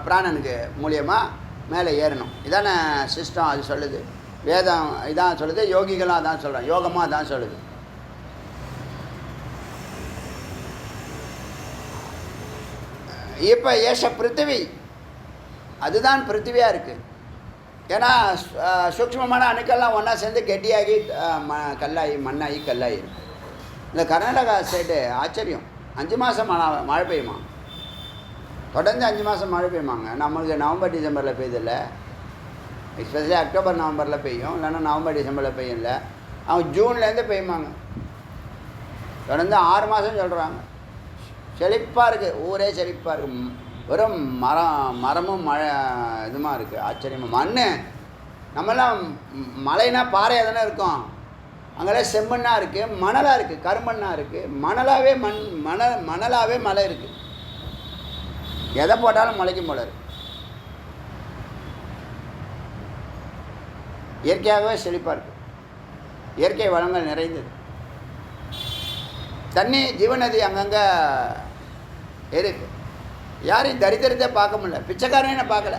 பிராணனுக்கு மூலியமாக மேலே ஏறணும். இதான சிஸ்டம் அது சொல்லுது. வேதம் இதான் சொல்லுது, யோகிகளும் அதான் சொல்கிறோம், யோகமாக அதான் சொல்லுது. இப்போ ஏஷ பிருத்திவி, அதுதான் பிருத்திவியாக இருக்குது. ஏன்னா சூக்ஷ்மமான அணுக்கள்லாம் ஒன்றா சேர்ந்து கெட்டியாகி கல்லாகி மண்ணாகி கல்லாகி இருக்கு. இந்த கர்நாடகா ஸ்டேட்டு ஆச்சரியம். 5 மாதம் மழை பெய்யுமா, தொடர்ந்து 5 மாதம் மழை பெய்யுமாங்க. நம்மளுக்கு நவம்பர் டிசம்பரில் பெய்யுதில்லை, எஸ்பெஷலி அக்டோபர் நவம்பரில் பெய்யும், இல்லைன்னா நவம்பர் டிசம்பரில் பெய்யும். இல்லை, அவங்க ஜூன்லேருந்து பெய்யுமாங்க. தொடர்ந்து 6 மாதம் சொல்கிறாங்க. செழிப்பாக இருக்குது, ஊரே செழிப்பாக இருக்குது. வெறும் மரமும் மழை இதுமாக இருக்குது. ஆச்சரியமாக மண். நம்மெல்லாம் மலைனா பாறையாக தானே இருக்கும், அங்கெல்லாம் செம்மண்ணாக இருக்குது, மணலாக இருக்குது, கருமண்ணாக இருக்குது. மணலாகவே மணலாகவே மலை இருக்குது. எதை போட்டாலும் முளைக்கும் போல இருக்கு. இயற்கையாகவே செழிப்பாக இருக்குது, இயற்கை வளங்கள் நிறைந்தது. தண்ணி ஜீவநதி அங்கங்கே இருக்கு. யாரையும் தரித்திரத்தை பார்க்க முடியல, பிச்சைக்காரனே பார்க்கல,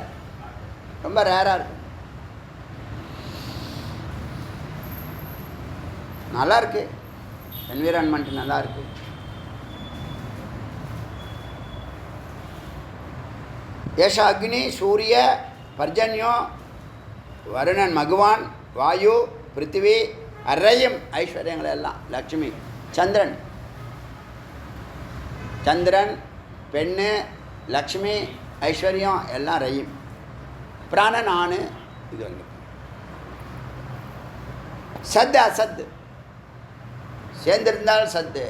ரொம்ப ரேராக இருக்கு. நல்லா இருக்கு, என்விரான்மெண்ட் நல்லா இருக்கு. ஏஷ அக்னி சூரிய பர்ஜன்யோ வருணன் மகவான் வாயு பிருத்திவி அரையும் ஐஸ்வர்யங்கள் எல்லாம். லக்ஷ்மி சந்திரன் பெண்ணு லக்ஷ்மி ஐஸ்வர்யம் எல்லாம் ரயும். பிராணன் ஆணு. இது சத்து அசத்து. சேர்ந்திருந்தால் சத்து,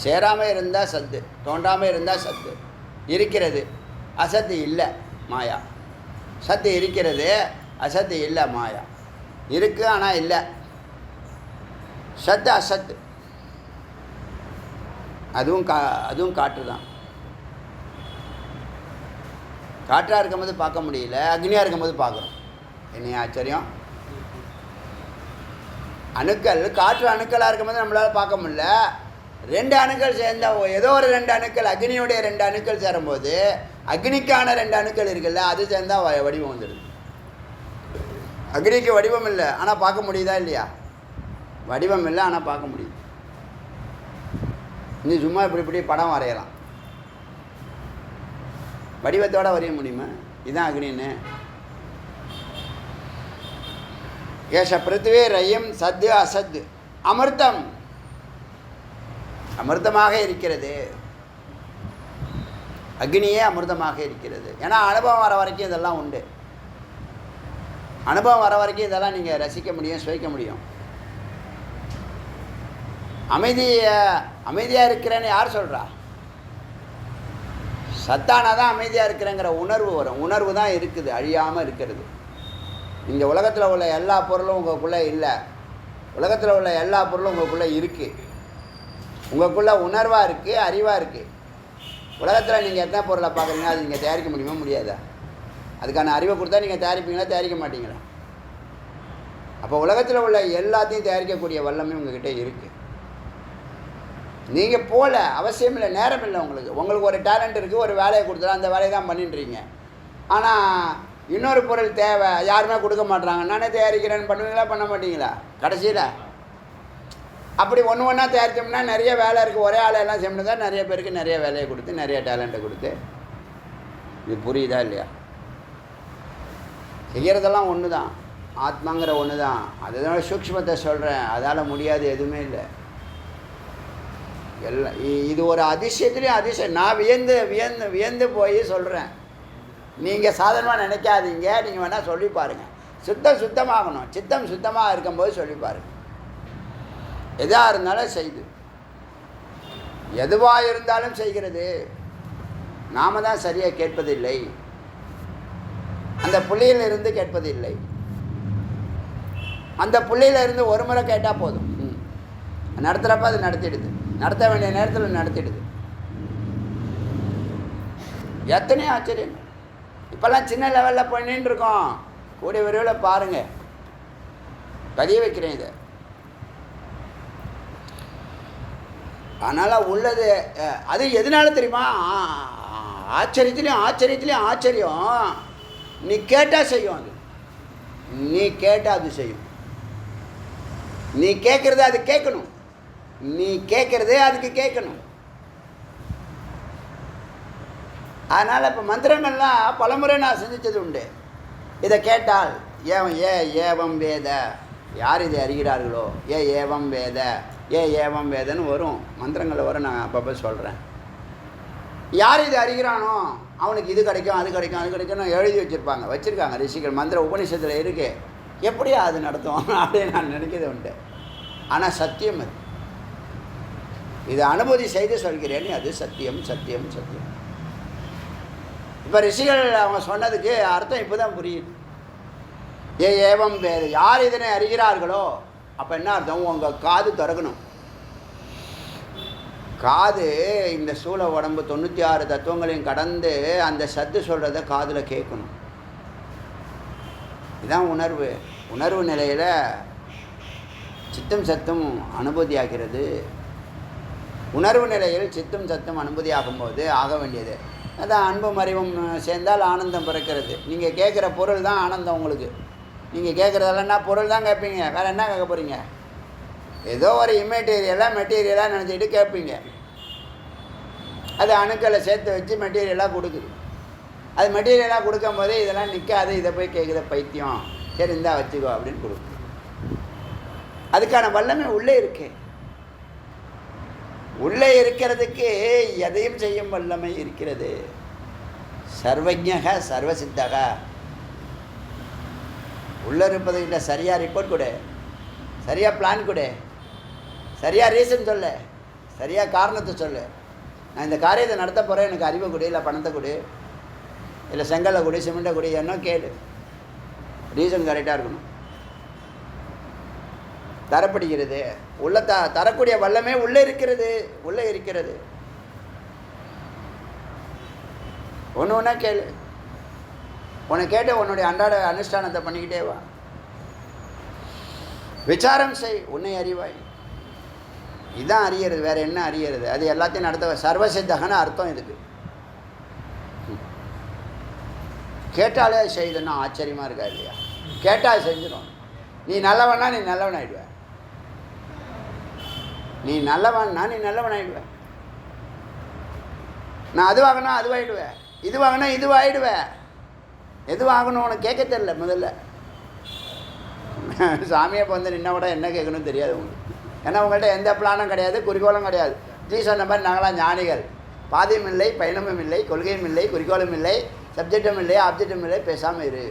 சேராமல் இருந்தால் சத்து, தோன்றாமல் இருந்தால் சத்து. இருக்கிறது, அசத்து இல்லை, மாயா. சத்து இருக்கிறது, அசத்து இல்லை, மாயா. இருக்கு ஆனால் இல்லை. சத்து அசத்து. அதுவும் காற்று தான். காற்றாக இருக்கும்போது பார்க்க முடியல, அக்னியாக இருக்கும்போது பார்க்குறோம். என்ன ஆச்சரியம்! அணுக்கள், காற்று அணுக்களாக இருக்கும்போது நம்மளால் பார்க்க முடியல. 2 அணுக்கள் சேர்ந்த ஏதோ ஒரு 2 அணுக்கள், அக்னியுடைய 2 அணுக்கள் சேரும்போது அக்னிக்கான 2 அணுக்கள் இருக்குல்ல, அது சேர்ந்தால் வடிவம் வந்துடுது. அக்னிக்கு வடிவம் இல்லை ஆனால் பார்க்க முடியுதா இல்லையா? வடிவம் இல்லை ஆனால் பார்க்க முடியுது. நீ சும்மா இப்படி படம் வரையலாம், வடிவத்தோடு வரைய முடியுமா? இதுதான் அக்னின்னு. ஏஷ பிருத்திவி ரயம் சத்து அசத்து. அமிர்தம், அமிர்தமாக இருக்கிறது. அக்னியே அமிர்தமாக இருக்கிறது. ஏன்னா அனுபவம் வர வரைக்கும் இதெல்லாம் உண்டு. அனுபவம் வர வரைக்கும் இதெல்லாம் நீங்கள் ரசிக்க முடியும், சுவைக்க முடியும். அமைதியாக இருக்கிறேன்னு யார் சொல்கிறா? சத்தானா தான் அமைதியாக இருக்கிறேங்கிற உணர்வு வரும். உணர்வு தான் இருக்குது, அழியாமல் இருக்கிறது. இந்த உலகத்தில் உள்ள எல்லா பொருளும் உங்களுக்குள்ளே இல்லை. உலகத்தில் உள்ள எல்லா பொருளும் உங்களுக்குள்ளே இருக்குது. உங்களுக்குள்ளே உணர்வாக இருக்குது, அறிவாக இருக்குது. உலகத்தில் நீங்கள் எத்தனை பொருளை பார்க்குறீங்க, அது நீங்கள் தயாரிக்க முடியுமா? முடியாதா? அதுக்கான அறிவை கொடுத்தா நீங்கள் தயாரிப்பீங்களா, தயாரிக்க மாட்டீங்களா? அப்போ உலகத்தில் உள்ள எல்லாத்தையும் தயாரிக்கக்கூடிய வல்லமை உங்கள்கிட்ட இருக்குது. நீங்கள் போகல, அவசியம் இல்லை, நேரம் இல்லை. உங்களுக்கு ஒரு டேலண்ட் இருக்குது, ஒரு வேலையை கொடுத்துட்டா அந்த வேலையை தான் பண்ணிட்டுறீங்க. ஆனால் இன்னொரு பொருள் தேவை, யாருமே கொடுக்க மாட்றாங்க. நானே தயாரிக்கிறேன்னு பண்ணுவீங்களா, பண்ண மாட்டீங்களா? கடைசியில் அப்படி ஒன்று ஒன்றா தயாரித்தோம்னா நிறைய வேலை இருக்குது. ஒரே ஆளையெல்லாம் செய்யணும் தான் நிறைய பேருக்கு நிறைய வேலையை கொடுத்து, நிறைய டேலண்ட்டை கொடுத்து. இது புரியுதா இல்லையா? செய்கிறதெல்லாம் ஒன்று தான், ஆத்மாங்கிற ஒன்று தான். அதுதான் சூக்ஷ்மத்தை சொல்கிறேன். அதால் முடியாது எதுவுமே இல்லை. எல்லாம் இது ஒரு அதிசயத்துலேயும் அதிசயம். நான் வியந்து வியந்து வியந்து போய் சொல்கிறேன். நீங்கள் சாதாரணமாக நினைக்காதீங்க. நீங்கள் வேணால் சொல்லி பாருங்கள். சுத்தமாகணும். சித்தம் சுத்தமாக இருக்கும்போது சொல்லி பாருங்கள். எதாக இருந்தாலும் செய்து, எதுவாக இருந்தாலும் செய்கிறது. நாம் தான் சரியாக கேட்பதில்லை. அந்த புள்ளியிலிருந்து கேட்பதில்லை. அந்த புள்ளியிலிருந்து ஒரு முறை கேட்டால் போதும். நடத்துகிறப்ப அது நடத்திடுது. நடத்த வேண்டிய நேரத்தில் நடத்திடுது. எத்தனையோ ஆச்சரியம். இப்போல்லாம் சின்ன லெவலில் பண்ணின்னு இருக்கோம். கூடிய விரைவில் பாருங்கள். பதிய வைக்கிறேன் இதை. அதனால் உள்ளது அது எதனால தெரியுமா? ஆச்சரியத்துலேயும் ஆச்சரியம். நீ கேட்டால் செய்யும். அது நீ கேட்டால் அது செய்யும். நீ கேட்குறது அது கேட்கணும். நீ கேட்குறது அதுக்கு கேட்கணும். அதனால் இப்போ மந்திரங்கள்லாம் பலமுறை நான் சிந்தித்தது உண்டு. இதை கேட்டால் ஏவம் வேத, யார் இதை அறிகிறார்களோ, ஏவம் வேத, ஏவம் வேதன்னு வரும். மந்திரங்களில் வரும். நான் அப்பப்போ சொல்கிறேன். யார் இது அறிகிறானோ அவனுக்கு இது கிடைக்கும், அது கிடைக்கும், அது கிடைக்கும்னு எழுதி வச்சுருக்காங்க ரிஷிகள். மந்திர உபநிஷத்தில் இருக்குது. எப்படியா அது நடத்தும் அப்படின்னு நான் நினைக்கிறது உண்டு. ஆனால் சத்தியம் அது. இது அனுபூதி செய்து சொல்கிறேன்னு அது சத்தியம். இப்போ ரிஷிகள் அவங்க சொன்னதுக்கு அர்த்தம் இப்போ தான் புரியுது. ஏவம் வேத, யார் இதனை அறிகிறார்களோ, அப்போ என்ன அர்த்தம்? உங்கள் காது திறக்கணும். காது இந்த சூழ உடம்பு 96 தத்துவங்களையும் கடந்து அந்த சத்து சொல்கிறத காதில் கேட்கணும். இதுதான் உணர்வு. உணர்வு நிலையில் சித்தம் சத்தும் அனுபூதியாகிறது. உணர்வு நிலையில் சித்தம் சத்தும் அனுபூதியாகும்போது ஆக வேண்டியது அதான் அன்பும் அறிவும் சேர்ந்தால் ஆனந்தம் பிறக்கிறது. நீங்கள் கேட்குற பொருள் தான் ஆனந்தம். உங்களுக்கு நீங்கள் கேட்குறதெல்லாம்னா பொருள் தான் கேட்பீங்க. வேறு என்ன கேட்க போகிறீங்க? ஏதோ ஒரு மெட்டீரியலாக நினச்சிக்கிட்டு கேட்பீங்க. அது அணுக்களை சேர்த்து வச்சு மெட்டீரியலாக கொடுக்குது. அது மெட்டீரியலாக கொடுக்கும் போதே இதெல்லாம் நிற்காது. இதை போய் கேட்குற பைத்தியம், சரி இந்தா வச்சுக்கோ அப்படின்னு கொடுக்குது. அதுக்கான வல்லமை உள்ளே இருக்கு. உள்ளே இருக்கிறதுக்கு எதையும் செய்யும் வல்லமை இருக்கிறது. சர்வஜக சர்வசித்தக. உள்ளே இருப்பதுக்கிட்ட சரியாக ரிப்போர்ட் கொடு, சரியாக பிளான் கொடு, சரியாக ரீசன் சொல்லு, சரியாக காரணத்தை சொல்லு. நான் இந்த காரியத்தை நடத்த போகிறேன், எனக்கு அறிவை கொடு, இல்லை பணத்தை கொடு, இல்லை செங்கலை கொடு, சிமெண்ட்டை கொடு, என்ன கேளு. ரீசன் கரெக்டாக இருக்கணும். தரப்படுகிறது. உள்ள தரக்கூடிய வல்லமே உள்ளே இருக்கிறது. ஒன்று ஒன்றா கேளு. உன்னை கேட்டு உன்னுடைய அன்றாட அனுஷ்டானத்தை பண்ணிக்கிட்டே வா. விசாரம் செய், உன்னை அறிவாய். இதுதான் அறியறது. வேறு என்ன அறியறது? அது எல்லாத்தையும் நடத்த சர்வசித்தகன்னு அர்த்தம் இதுக்கு. கேட்டாலே செய்யலன்னா ஆச்சரியமாக இருக்கா இல்லையா? கேட்டால் செஞ்சிடும். நீ நல்லவனா நீ நல்லவனாயிடுவ. நீ நல்லவனாயிடுவ. நான் அது வாங்கினா அதுவாகிடுவேன், இது வாங்கினா இதுவாகிடுவேன். எது வாங்கணும் உனக்கு கேட்க தெரியல. முதல்ல சாமியை இப்போ வந்து நின்ன விட என்ன கேட்கணும்னு தெரியாது உங்களுக்கு. ஏன்னா உங்கள்கிட்ட எந்த பிளானும் கிடையாது, குறிக்கோளும் கிடையாது. ஜி சொன்ன மாதிரி நாங்களாம் ஞானிகள், பாதையும் இல்லை, பயணமும் இல்லை, கொள்கையும் இல்லை, குறிக்கோளும் இல்லை, சப்ஜெக்டும் இல்லை, ஆப்ஜெக்டும் இல்லை, பேசாமல் இரு.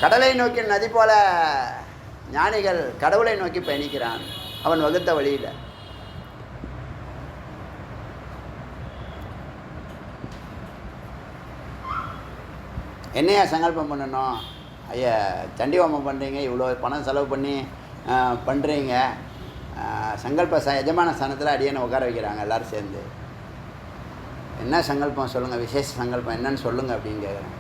கடலை நோக்கி நதி போல ஞானிகள் கடவுளை நோக்கி பயணிக்கிறான் அவன் வகுத்த வழியில். என்னையா சங்கல்பம் பண்ணணும்? ஐயா சண்டி ஹோமம் பண்ணுறீங்க, இவ்வளோ பணம் செலவு பண்ணி பண்ணுறீங்க, சங்கல்ப எஜமான ஸ்தானத்தில் அடியனை உட்கார வைக்கிறாங்க எல்லோரும் சேர்ந்து. என்ன சங்கல்பம் சொல்லுங்கள், விசேஷ சங்கல்பம் என்னன்னு சொல்லுங்கள் அப்படின்னு கேட்குறேன்.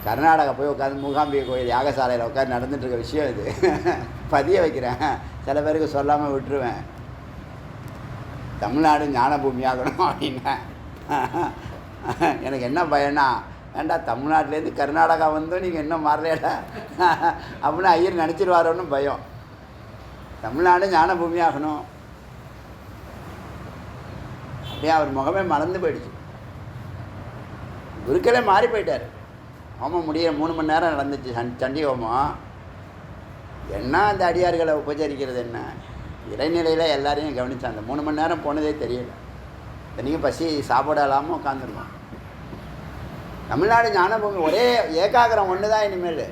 கர்நாடகா போய் உட்காந்து மூகாம்பிகை கோயில் யாகசாலையில் உட்காந்து நடந்துகிட்ருக்க விஷயம் இது. பதிய வைக்கிறேன், சில பேருக்கு சொல்லாமல் விட்டுருவேன். தமிழ்நாடு ஞான பூமியாகணும் அப்படின்னேன். எனக்கு என்ன பயனா, ஏண்டா தமிழ்நாட்டிலேருந்து கர்நாடகா வந்து நீங்கள் இன்னும் மாறலையடா அப்படின்னு ஐயர் நினச்சிடுவாரோன்னு பயம். தமிழ்நாடு ஞான பூமியாகணும் அப்படியே அவர் முகமே மறந்து போயிடுச்சு. குருக்களே மாறி போயிட்டார். ஹோமம் முடிய 3 மணி நேரம் நடந்துச்சு சண்டி ஹோமம். என்ன அந்த அடியார்களை உபச்சரிக்கிறது, என்ன இறைநிலையில் எல்லாரையும் கவனித்தான். அந்த 3 மணி நேரம் போனதே தெரியல. இத்தனைக்கும் பசி சாப்பாடு இல்லாமல் உட்காந்துருவோம். தமிழ்நாடு ஞானபூமி ஒரே ஏகாகிரம் ஒன்று தான். இனிமேல்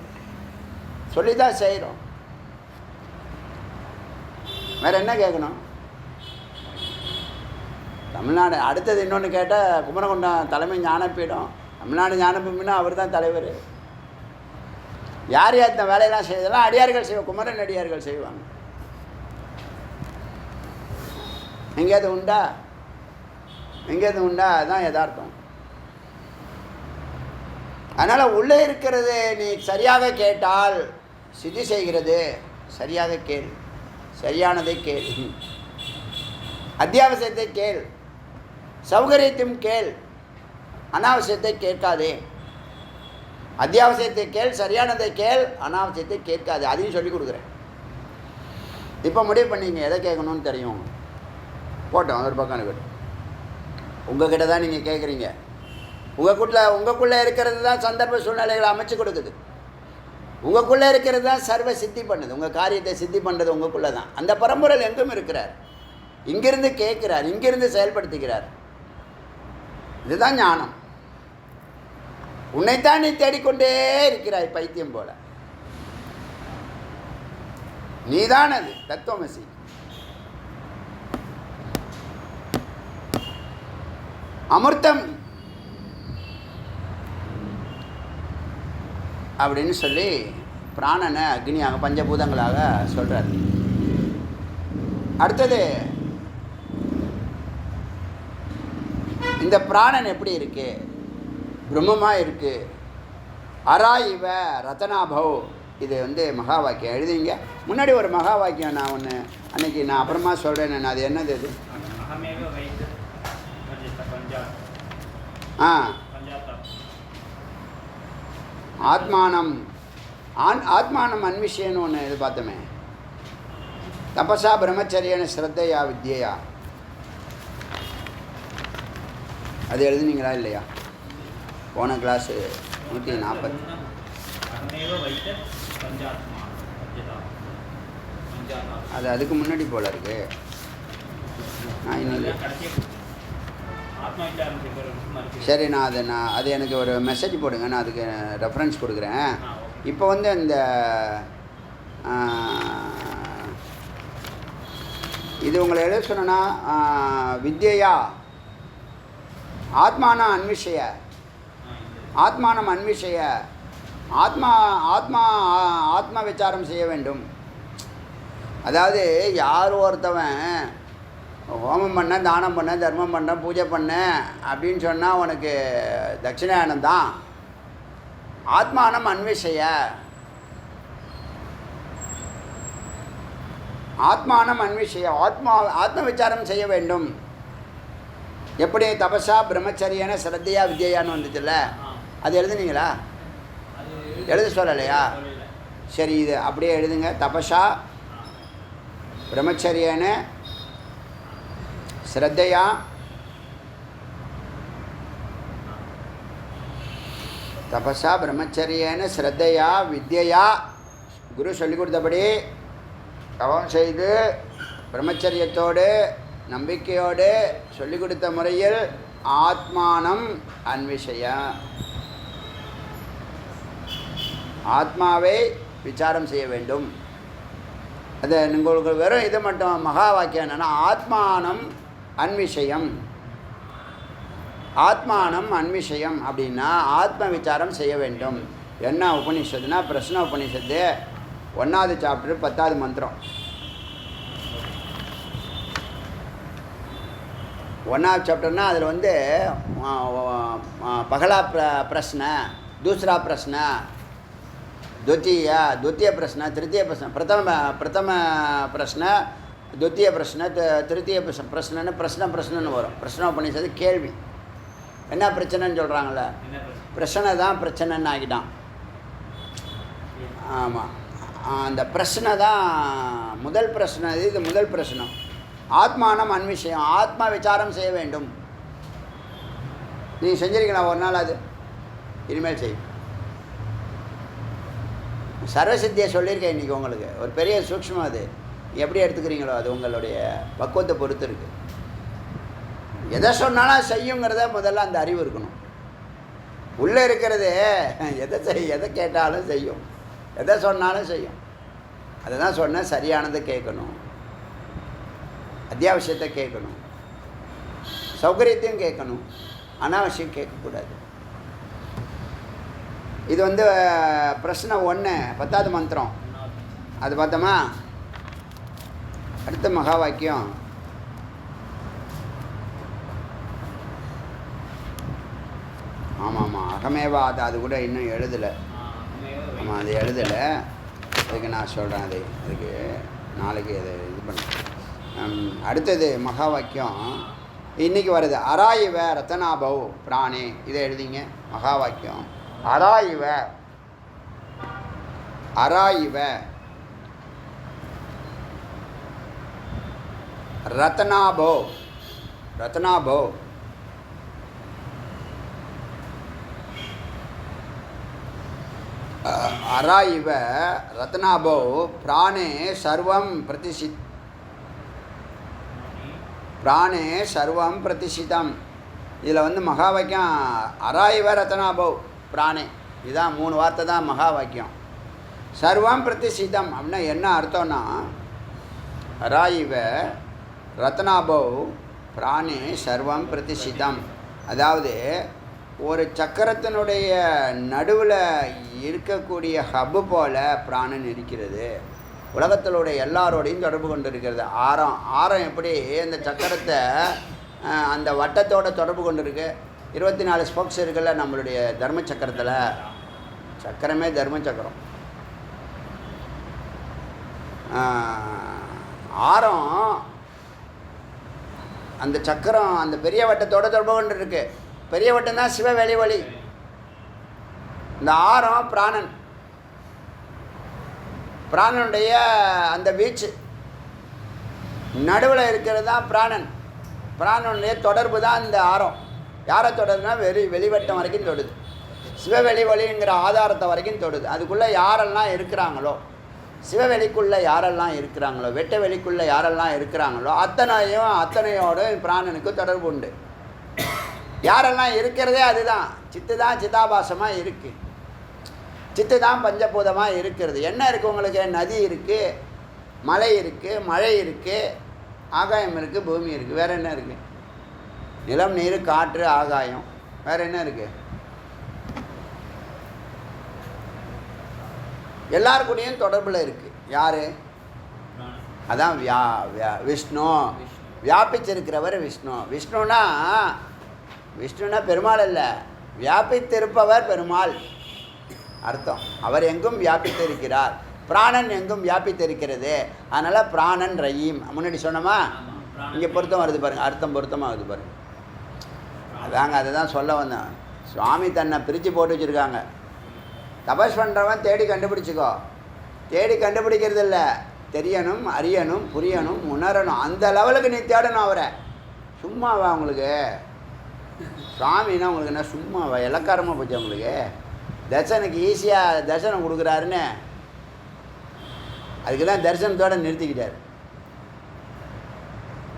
சொல்லி தான் செய்கிறோம். வேறு என்ன கேட்கணும்? தமிழ்நாடு அடுத்தது இன்னொன்று கேட்டால் குமரகுண்டம் தலைமை ஞானப்பீடம். தமிழ்நாடு ஞானபூமின்னா அவர் தான் தலைவர். யார் யார் இந்த வேலையெல்லாம் செய்வதெல்லாம் அடியார்கள் செய்வோம், குமரன் அடியார்கள் செய்வாங்க. எங்கேயாவது உண்டா? எங்கேயாவது உண்டா? அதுதான் யதார்த்தம். அதனால் உள்ளே இருக்கிறது நீ சரியாக கேட்டால் சித்தி செய்கிறது. சரியாக கேள், சரியானதை கேள், அத்தியாவசியத்தை கேள், சௌகரியத்தையும் கேள், அனாவசியத்தை கேட்காதே. அத்தியாவசியத்தை கேள், சரியானதை கேள், அனாவசியத்தை கேட்காதே. அதையும் சொல்லிக் கொடுக்குறேன். இப்போ முடிவு பண்ணிங்க எதை கேட்கணும்னு தெரியும். போட்டோம் ஒரு பக்கம் இருக்கட்டும். உங்கள்கிட்ட தான் நீங்கள் கேட்குறீங்க. உங்களுக்குள்ளே இருக்கிறது தான் சந்தர்ப்ப சூழ்நிலைகளை அமைச்சு கொடுக்குது. உங்களுக்குள்ளே இருக்கிறது தான் சர்வ சித்தி பண்ணுது. உங்கள் காரியத்தை சித்தி பண்ணுறது உங்களுக்குள்ளே தான். அந்த பரம்பரையில் எங்கும் இருக்கிறார். இங்கிருந்து கேட்குறார், இங்கிருந்து செயல்படுத்துகிறார். இதுதான் ஞானம். உன்னைத்தான் நீ தேடிக்கொண்டே இருக்கிறாய் பைத்தியம் போல. நீதான் அது தத்துவமசி. அமிர்தம் அப்படின்னு சொல்லி பிராணனை அக்னியாக பஞ்சபூதங்களாக சொல்கிறார். அடுத்தது இந்த பிராணன் எப்படி இருக்கு? பிரம்மமாக இருக்கு. அரா இவ ரத்தனாபவ். இது மகா வாக்கியம் எழுதிங்க. முன்னாடி ஒரு மகா வாக்கியம் நான் ஒன்று அன்னைக்கு நான் அப்புறமா சொல்கிறேன். நான் அது என்னது? இது ஆத்மானம் ஆத்மானம் அன்விஷயன்னு ஒன்று இது பார்த்தோமே. தபசா பிரம்மச்சரியன ஸ்ரத்தையா வித்யா. அது எழுதுனீங்களா இல்லையா? போன கிளாஸு 140. அது அதுக்கு முன்னாடி போல இருக்கு. சரி, நான் அது எனக்கு ஒரு மெசேஜ் போடுங்க, நான் அதுக்கு ரெஃபரன்ஸ் கொடுக்குறேன். இப்போ இந்த இது உங்களை எழுத சொன்னா வித்யா ஆத்மானம் அன்விஷய, ஆத்மானம் அன்விஷய, ஆத்மா ஆத்மா ஆத்ம விசாரம் செய்ய வேண்டும். அதாவது யார் ஒருத்தவன் ஹோமம் பண்ண, தானம் பண்ண, தர்மம் பண்ண, பூஜை பண்ண அப்படின்னு சொன்னால் உனக்கு தட்சிணாயனம் தான். ஆத்மானம் அன்விஷய, ஆத்மானம் அன்விஷய, ஆத்ம விசாரம் செய்ய வேண்டும். எப்படி தபசா பிரம்மச்சரியன ஸ்ரத்தையா வித்யான்னு வந்துச்சுல்ல, அது எழுதுனீங்களா? எழுத சொல்லலையா? சரி, இது அப்படியே எழுதுங்க. தபசா பிரம்மச்சரியன ஸ்ரத்தையா தபசா பிரம்மச்சரியன ஸ்ரத்தையா வித்யா, குரு சொல்லிக் கொடுத்தபடி தவம் செய்து பிரம்மச்சரியத்தோடு நம்பிக்கையோடு சொல்லிக் கொடுத்த முறையில் ஆத்மானம் அன்விஷய, ஆத்மாவை விசாரம் செய்ய வேண்டும். அது உங்களுக்கு வெறும் இது மட்டும் மகா வாக்கியம் என்னென்னா ஆத்மானம் அன்விஷயம். ஆத்மானம் அன்விஷயம் அப்படின்னா ஆத்ம விசாரம் செய்ய வேண்டும். என்ன உபனிஷத்துனா பிரஷ்ன உபனிஷத்து 1வது சாப்டர் 10வது மந்திரம். 1வது சாப்டர்னால் அதில் வந்து பகலா பிரஷ்ன, தூசரா பிரஷ்ன, द्वितीय प्रश्न, तृतीय प्रश्न, प्रथम प्रश्न, द्वितीय प्रश्न, तृतीय प्रश्न प्रश्न वரும். பிரஷ்னோபனிஷத்து கேள்வி. என்ன பிரச்சனைன்னு சொல்கிறாங்கள, பிரச்சனை தான் பிரச்சனைன்னு ஆகிட்டான். ஆமாம், அந்த பிரச்சனை தான் முதல் பிரச்சனை. இது முதல் பிரச்சனை. ஆத்மானம் அன்விஷயம், ஆத்மா விசாரம் செய்ய வேண்டும். நீங்கள் செஞ்சிருக்கலாம் ஒரு நாள், அது இனிமேல் செய்யும். சர்வசித்தியை சொல்லியிருக்கேன் இன்றைக்கி உங்களுக்கு. ஒரு பெரிய சூக்ஷ்மம். அது எப்படி எடுத்துக்கிறீங்களோ அது உங்களுடைய பக்குவத்தை பொறுத்து இருக்குது. எதை சொன்னாலும் செய்யுங்கிறத முதல்ல அந்த அறிவு இருக்கணும். உள்ளே இருக்கிறது எதை கேட்டாலும் செய்யும், எதை சொன்னாலும் செய்யும். அதை தான் சொன்னேன், சரியானதை கேட்கணும், அத்தியாவசியத்தை கேட்கணும், சௌகரியத்தையும் கேட்கணும், அனாவசியம் கேட்கக்கூடாது. இது வந்து பிரஷ்ன 1 10வது மந்திரம். அது பார்த்தோமா. அடுத்த மகா வாக்கியம் ஆமாம் அகமேவா. அது கூட இன்னும் எழுதலை. ஆமாம், அது எழுதலை. அதுக்கு நான் சொல்கிறேன். அதுக்கு நாளைக்கு அதை இது பண்ண. அடுத்தது மகா வாக்கியம் இன்றைக்கி வருது. அராயிவ ரத்தனாபவ் பிராணே. இதை எழுதிங்க. மகா வாக்கியம் அராயிவ ரத்னாபோ. அராயிவ ரத்னாபோ பிராணே சர்வம் பிரதிஷ்டிதம். இதில் வந்து மகா வாக்கியம் அராயிவ ரத்னாபோ பிராணே. இதுதான் 3 வார்த்தை தான் மகா வாக்கியம். சர்வம் பிரதிஷ்டிதம் அப்படின்னா என்ன அர்த்தம்னா, அராயிவ ரத்னாபோ பிராணே சர்வம் பிரதிஷ்டிதம். அதாவது ஒரு சக்கரத்தினுடைய நடுவில் இருக்கக்கூடிய ஹப்பு போல் பிராணன் இருக்கிறது. உலகத்தினுடைய எல்லாரோடையும் தொடர்பு கொண்டு இருக்கிறது. ஆரம் எப்படி அந்த சக்கரத்தை அந்த வட்டத்தோடு தொடர்பு கொண்டு இருக்கு. 24 ஸ்போக்ஸ் இருக்குல்ல நம்மளுடைய தர்ம சக்கரத்தில். சக்கரமே தர்ம சக்கரம். ஆரம் அந்த சக்கரம் அந்த பெரிய வட்டத்தோடு தொடர்பு கொண்டு இருக்கு. பெரிய வட்டம் தான் சிவ வெளிவழி. இந்த ஆரம் பிராணன், பிராணனுடைய அந்த வீச்சு நடுவில் இருக்கிறது தான் பிராணன். பிராணனுடைய தொடர்பு தான் இந்த ஆரம். யாரை தொடருதுன்னா வெளிவட்டம் வரைக்கும் தொடுது. சிவவெளி வழிங்கிற ஆதாரத்தை வரைக்கும் தொடுது. அதுக்குள்ளே யாரெல்லாம் இருக்கிறாங்களோ, சிவவெளிக்குள்ளே யாரெல்லாம் இருக்கிறாங்களோ, வெட்ட வெளிக்குள்ளே யாரெல்லாம் இருக்கிறாங்களோ அத்தனையோடு பிராணனுக்கு தொடர்பு உண்டு. யாரெல்லாம் இருக்கிறதே அதுதான். சித்து தான் சிதாபாசமாக இருக்குது. சித்து தான் பஞ்சபூதமாக இருக்கிறது. என்ன இருக்குது உங்களுக்கு? நதி இருக்குது, மலை இருக்குது, மழை இருக்குது, ஆகாயம் இருக்குது, பூமி இருக்குது. வேறு என்ன இருக்குது? நிலம், நீர், காற்று, ஆகாயம். வேறு என்ன இருக்குது? எல்லாருக்கூடையும் தொடர்பில் இருக்குது. யார்? அதான் விஷ்ணு. வியாபிச்சிருக்கிறவர் விஷ்ணு. விஷ்ணுனா பெருமாள் இல்லை, வியாபித்திருப்பவர் பெருமாள் அர்த்தம். அவர் எங்கும் வியாபித்திருக்கிறார். பிராணன் எங்கும் வியாபித்திருக்கிறது. அதனால் பிராணன் ரயீம். முன்னாடி சொன்னோமா? இங்கே பொருத்தம் வருது பாருங்கள், அர்த்தம் பொருத்தமாக வருது பாருங்கள். அதாங்க அதை தான் சொல்ல வந்தேன். சுவாமி தன்னை பிரித்து போட்டு வச்சுருக்காங்க. தபஸ் பண்ணுறவன் தேடி கண்டுபிடிச்சிக்கோ. தேடி கண்டுபிடிக்கிறது இல்லை, தெரியணும், அறியணும், புரியணும், உணரணும். அந்த லெவலுக்கு நீ தேடணும் அவரை. சும்மாவா உங்களுக்கு? சுவாமின்னா உங்களுக்கு என்ன சும்மாவா? இலக்காரமாக போச்சு உங்களுக்கு. தர்சனுக்கு ஈஸியாக தரிசனம் கொடுக்குறாருன்னு அதுக்கு தான் தரிசனத்தோடு நிறுத்திக்கிட்டார்.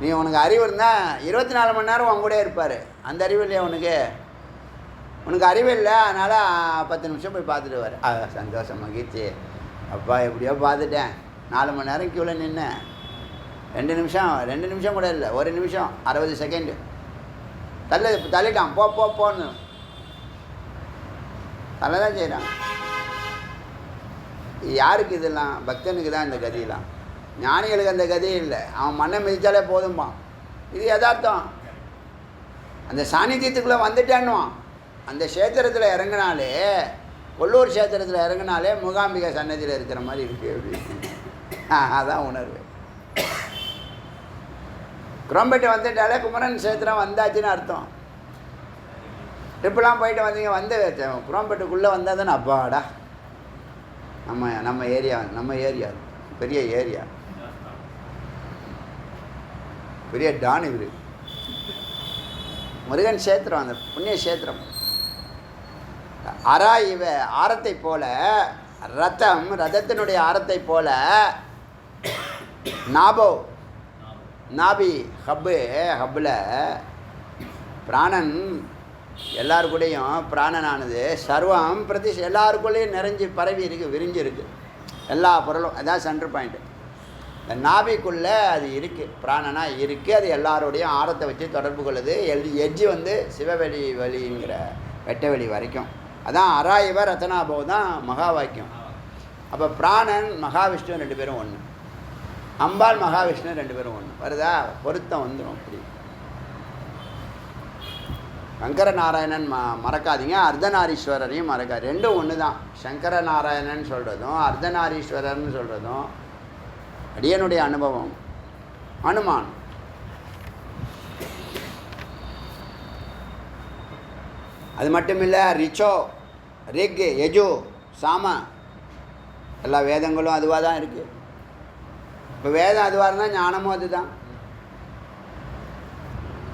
நீ உனக்கு அறிவு இருந்தால் 24 மணி நேரம் உன் கூட இருப்பார். அந்த அறிவு இல்லையா உனக்கு அறிவு இல்லை, அதனால் 10 நிமிஷம் போய் பார்த்துட்டு வர. சந்தோஷம், மகிழ்ச்சி. அப்பா எப்படியோ பார்த்துட்டேன். 4 மணி நேரம் க்யூவில் நின்னேன். 2 நிமிஷம் கூட இல்லை, 1 நிமிஷம் 60 செகண்டு தள்ளிட்டான். போன்னு தலை தான் செய்கிறான். யாருக்கு இதெல்லாம்? பக்தனுக்கு தான் இந்த கதியெல்லாம். ஞானிகளுக்கு அந்த கதியே இல்லை. அவன் மண்ணை மிதித்தாலே போதும்பான். இது யதார்த்தம். அந்த சாநித்தியத்துக்குள்ளே வந்துட்டான்னுவான். அந்த க்ஷேத்திரத்தில் இறங்கினாலே, கொல்லூர் க்ஷேத்திரத்தில் இறங்கினாலே மூகாம்பிகை சன்னதியில் இருக்கிற மாதிரி இருக்குது அப்படின்னு. அதான் உணர்வு. குரோம்பேட்டை வந்துட்டாலே குமரன் க்ஷேத்திரம் வந்தாச்சுன்னு அர்த்தம். ட்ரிப்பெலாம் போயிட்டு வந்து குரோம்பேட்டுக்குள்ளே வந்தால் தானே அப்பாடா நம்ம ஏரியா பெரிய ஏரியா, பெரிய டான் இவர். முருகன் க்ஷேத்திரம், அந்த புண்ணிய க்ஷேத்திரம். இவ ஆரத்தை போல, ரதத்தினுடைய ஆரத்தை போல, நாபி ஹப்பில் பிராணன் எல்லாருக்கூடையும் பிராணனானது சர்வம் எல்லாருக்குள்ளேயும் நிறைஞ்சி பரவி இருக்குது, விரிஞ்சு இருக்குது எல்லா பொருளும். அதான் சென்டர் பாயிண்ட்டு. இந்த நாபிக்குள்ளே அது இருக்குது, பிராணனாக இருக்குது. அது எல்லாரோடையும் ஆரத்தை வச்சு தொடர்பு கொள்ளுது. எட்ஜி வந்து சிவவெளி வழிங்கிற வெட்டவெளி வரைக்கும். அதான் இவ ரத்னாபவ் தான் மகா வாக்கியம். அப்போ பிராணன் மகாவிஷ்ணு 2 பேரும் ஒன்று, அம்பாள் மகாவிஷ்ணு 2 பேரும் ஒன்று. வருதா? பொருத்தம் வந்துடும். அப்படி சங்கர நாராயணன் மறக்காதீங்க, அர்த்தநாரீஸ்வரரையும் மறக்காது. ரெண்டும் ஒன்று தான். சங்கர நாராயணன் சொல்கிறதும் அர்த்தநாரீஸ்வரர்னு சொல்கிறதும் அடியனுடைய அனுபவம், அனுமான். அது மட்டும் இல்லை, ரிச்சோ, ரிக், யஜு, சாம எல்லா வேதங்களும் அதுவாக தான் இருக்குது. இப்போ வேதம் அதுவாக இருந்தால் ஞானமும் அதுதான்.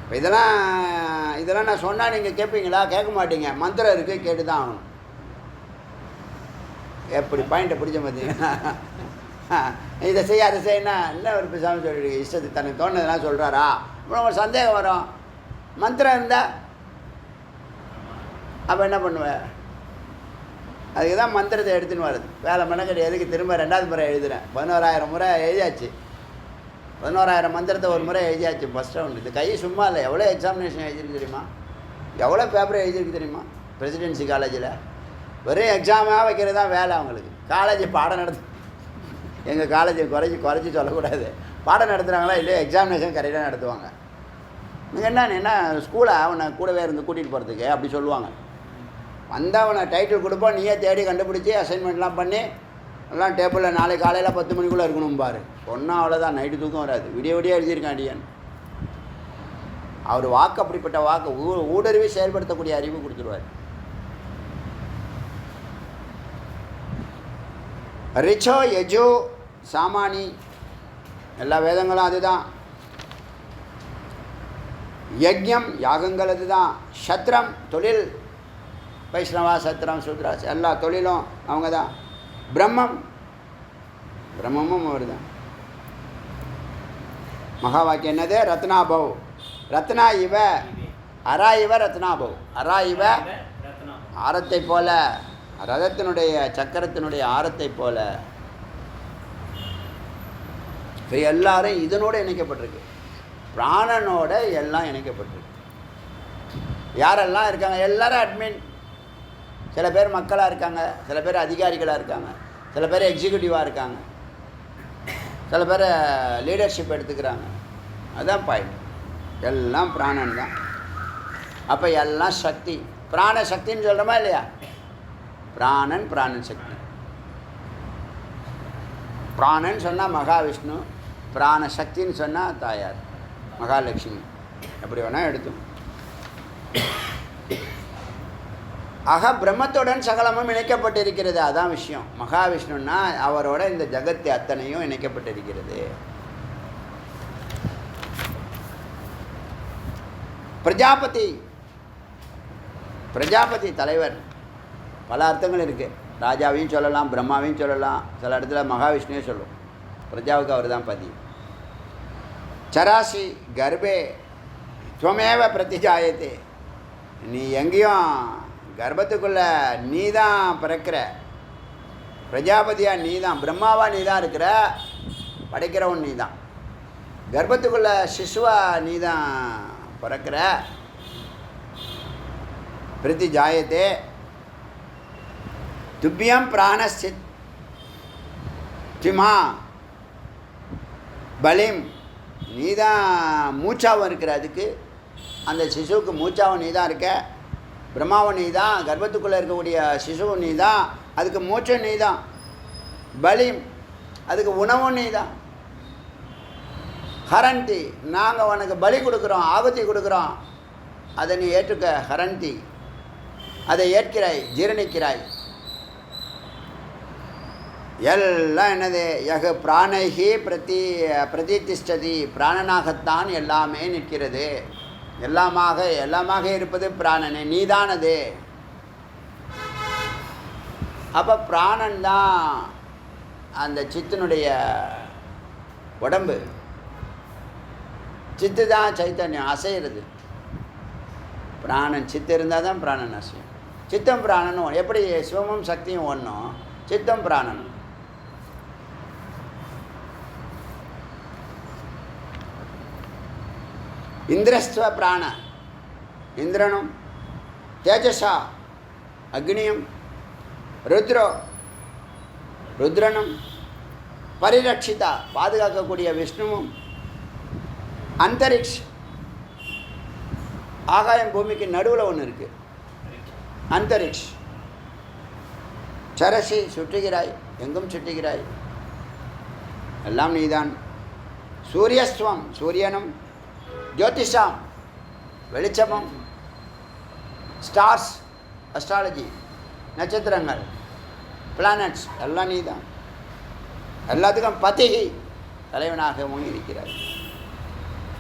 இப்போ இதெல்லாம் நான் சொன்னால் நீங்கள் கேட்பீங்களா? கேட்க மாட்டீங்க. மந்திரம் இருக்குது, கேட்டு தான் ஆகணும். எப்படி பாயிண்ட்டை பிடிச்ச பார்த்தீங்கன்னா, இதை செய்ய அதை செய்யணா என்ன ஒரு பேசாமல் சொல்லிடுங்க. இஷ்டத்துக்கு தனக்கு தோணுதெல்லாம் சொல்கிறாரா? அப்புறம் ஒரு சந்தேகம் வரும். மந்திரம் இருந்தால் அப்போ என்ன பண்ணுவேன்? அதுக்கு தான் மந்திரத்தை எடுத்துன்னு வருது. வேலை மெனக்கடி எதுக்கு திரும்ப 2வது முறை எழுதுகிறேன். 11,000 முறை எழுதியாச்சு. 11,000 மந்திரத்தை ஒரு முறை எழுதியாச்சு ஃபஸ்ட் ரவுண்டு. இது கை சும்மா இல்லை. எவ்வளோ எக்ஸாமினேஷன் எழுதிருக்கு தெரியுமா? எவ்வளோ பேப்பர் எழுதிருக்கு தெரியுமா? பிரசிடென்சி காலேஜில் வெறும் எக்ஸாமாக வைக்கிறது தான் வேலை அவங்களுக்கு. காலேஜ் பாடம் நடத்து, எங்கள் காலேஜை குறைச்சி சொல்லக்கூடாது. பாடம் நடத்துகிறாங்களா இல்லையோ எக்ஸாமினேஷன் கரெக்டாக நடத்துவாங்க. நீங்கள் என்ன ஸ்கூலை அவனை கூடவே இருந்து கூட்டிகிட்டு போகிறதுக்கு அப்படி சொல்லுவாங்க. வந்தால் அவனை டைட்டில் கொடுப்போம், நீயே தேடி கண்டுபிடிச்சி அசைன்மெண்ட்லாம் பண்ணி எல்லாம் டேபிளில் நாளைக்கு காலையில் 10 மணிக்குள்ளே இருக்கணும் பாரு. ஒன்றா அவ்வளோதான், நைட்டு தூக்கம் வராது. விடிய எழுதியிருக்கான் அடியன். அவர் வாக்கு அப்படிப்பட்ட வாக்கு ஊடுருவி செயல்படுத்தக்கூடிய அறிவு கொடுத்துருவார். ரிச்சோ, யஜோ, சாமானி எல்லா வேதங்களும் அதுதான். யஜ்யம் யாகங்கள் அதுதான். சத்திரம் தொழில், வைஷ்ணவா சத்திரம் சூத்ராஸ் எல்லா தொழிலும் அவங்க தான். பிரம்மமும் அவர் தான். மகா வாக்கியம் என்னது? ரத்னாபவ். ரத்னா இவ இவ ரத்னாபவ். இவ ஆரத்தை போல, ரதத்தினுடைய சக்கரத்தினுடைய ஆரத்தை போல. இப்போ எல்லாரும் இதனோடு இணைக்கப்பட்டிருக்கு. பிராணனோட எல்லாம் இணைக்கப்பட்டிருக்கு. யாரெல்லாம் இருக்காங்க? எல்லாரும் அட்மின். சில பேர் மக்களாக இருக்காங்க, சில பேர் அதிகாரிகளாக இருக்காங்க, சில பேர் எக்ஸிக்யூட்டிவாக இருக்காங்க, சில பேர் லீடர்ஷிப் எடுத்துக்கிறாங்க. அதுதான் பாயிண்ட். எல்லாம் பிராணன் தான். அப்போ எல்லாம் சக்தி. பிராண சக்தின்னு சொல்கிறோமா இல்லையா? பிராணன் சக்தி. பிராணன் சொன்னால் மகாவிஷ்ணு, பிராண சக்தின்னு சொன்னால் தாயார் மகாலட்சுமி. எப்படி வேணால் எடுத்தோம். ஆக பிரம்மத்துடன் சகலமும் இணைக்கப்பட்டிருக்கிறது. அதான் விஷயம். மகாவிஷ்ணுன்னா அவரோட இந்த ஜகத்து அத்தனையும் இணைக்கப்பட்டிருக்கிறது. பிரஜாபதி தலைவர். பல அர்த்தங்கள் இருக்குது. ராஜாவையும் சொல்லலாம், பிரம்மாவையும் சொல்லலாம், சில இடத்துல மகாவிஷ்ணுவே சொல்லும். பிரஜாவுக்கு அவர் தான் பதி. சராசி கர்ப்பே துவமேவ பிரதிஜாயத்தே, நீ எங்கேயும் கர்ப்பத்துக்குள்ளே நீ தான் பிறக்கிற, பிரஜாபதியாக நீ தான், பிரம்மாவா நீ தான் இருக்கிற, படைக்கிறவன் நீ தான், கர்ப்பத்துக்குள்ளே சிசுவா நீ தான் பிறக்கிற. பிரதிஜாயத்தே துப்பியம் பிராணஸ்தித் திமா பலிம், நீ தான் மூச்சாவும் இருக்கிற, அதுக்கு அந்த சிசுவுக்கு மூச்சாவும் நீ தான் இருக்க, பிரம்மாவும் நீ தான், கர்ப்பத்துக்குள்ளே இருக்கக்கூடிய சிசுவும் நீ தான், அதுக்கு மூச்சும் நீ தான், பலிம் அதுக்கு உணவும் நீ தான். ஹரந்தி நாங்கள் உனக்கு பலி கொடுக்குறோம், ஆகுதி கொடுக்குறோம், அதை நீ ஏற்றுக்க. ஹரந்தி அதை ஏற்கிறாய், ஜீரணிக்கிறாய். எல்லாம் என்னது யக பிராணைகி பிரதிதிஷ்டதி, பிராணனாகத்தான் எல்லாமே நிற்கிறது, எல்லாமாக இருப்பது பிராணனே, நீதான் அது. அப்போ பிராணன் தான் அந்த சித்தனுடைய உடம்பு, சித்து தான் சைத்தன்யம் அசைகிறது. பிராணன் சித்து இருந்தால் தான் பிராணன் அசையும். சித்தம் பிராணனும் எப்படி சிவமும் சக்தியும் ஒன்றும், சித்தம் பிராணனும். இந்திரஸ்துவ பிராண, இந்திரனும் தேஜஸா அக்னியும், ருத்ரனும் பரிரட்சிதா பாதுகாக்கக்கூடிய விஷ்ணுவும், அந்தரிக்ஷ் ஆகாயம் பூமிக்கு நடுவில் ஒன்று இருக்குது, அந்தரிக்ஷ். சரசி சுற்றுகிறாய், எங்கும் சுற்றுகிறாய், எல்லாம் நீதான். சூரியஸ்துவம் சூரியனும், ஜோதிஷாம் வெளிச்சமும், ஸ்டார்ஸ் அஸ்ட்ராலஜி நட்சத்திரங்கள், பிளானட்ஸ் எல்லாம் நீ தான். எல்லாத்துக்கும் பதிகி தலைவனாகவும் இருக்கிறார்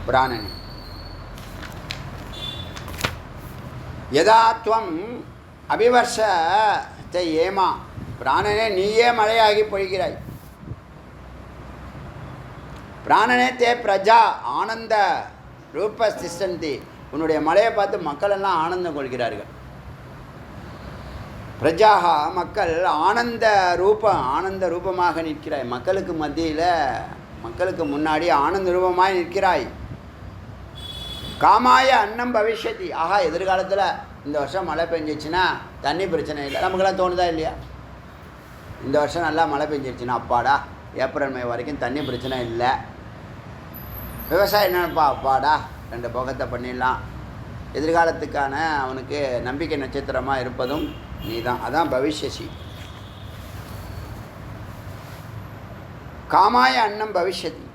பிராணன். யதாத்வம் அபிவர்ஷத்தை ஏமா, பிராணனே நீயே மழையாகி பொழிகிறாய். பிராணனே தே பிரஜா ஆனந்த ரூபஸ்திஷ்டந்தி, உன்னுடைய மழையை பார்த்து மக்கள் எல்லாம் ஆனந்தம் கொள்கிறார்கள். பிரஜாக மக்கள் ஆனந்த ரூபமாக நிற்கிறாய், மக்களுக்கு மத்தியில், மக்களுக்கு முன்னாடி ஆனந்த ரூபமாய் நிற்கிறாய். காமாய அன்னம் பவிஷ்யதி, ஆஹா எதிர்காலத்தில் இந்த வருஷம் மழை பெஞ்சிச்சுன்னா தண்ணி பிரச்சனை இல்லை, நமக்கெல்லாம் தோணுதா இல்லையா? இந்த வருஷம் நல்லா மழை பெஞ்சிருச்சுன்னா அப்பாடா ஏப்ரல் மே வரைக்கும் தண்ணி பிரச்சனை இல்லை. விவசாயம் என்னப்பா, அப்பாடா 2 போகத்தை பண்ணிடலாம். எதிர்காலத்துக்கான அவனுக்கு நம்பிக்கை நட்சத்திரமாக இருப்பதும் நீ தான், அதான் பவிஷ்யசி. காமாய அன்னம் பவிஷ்யதி,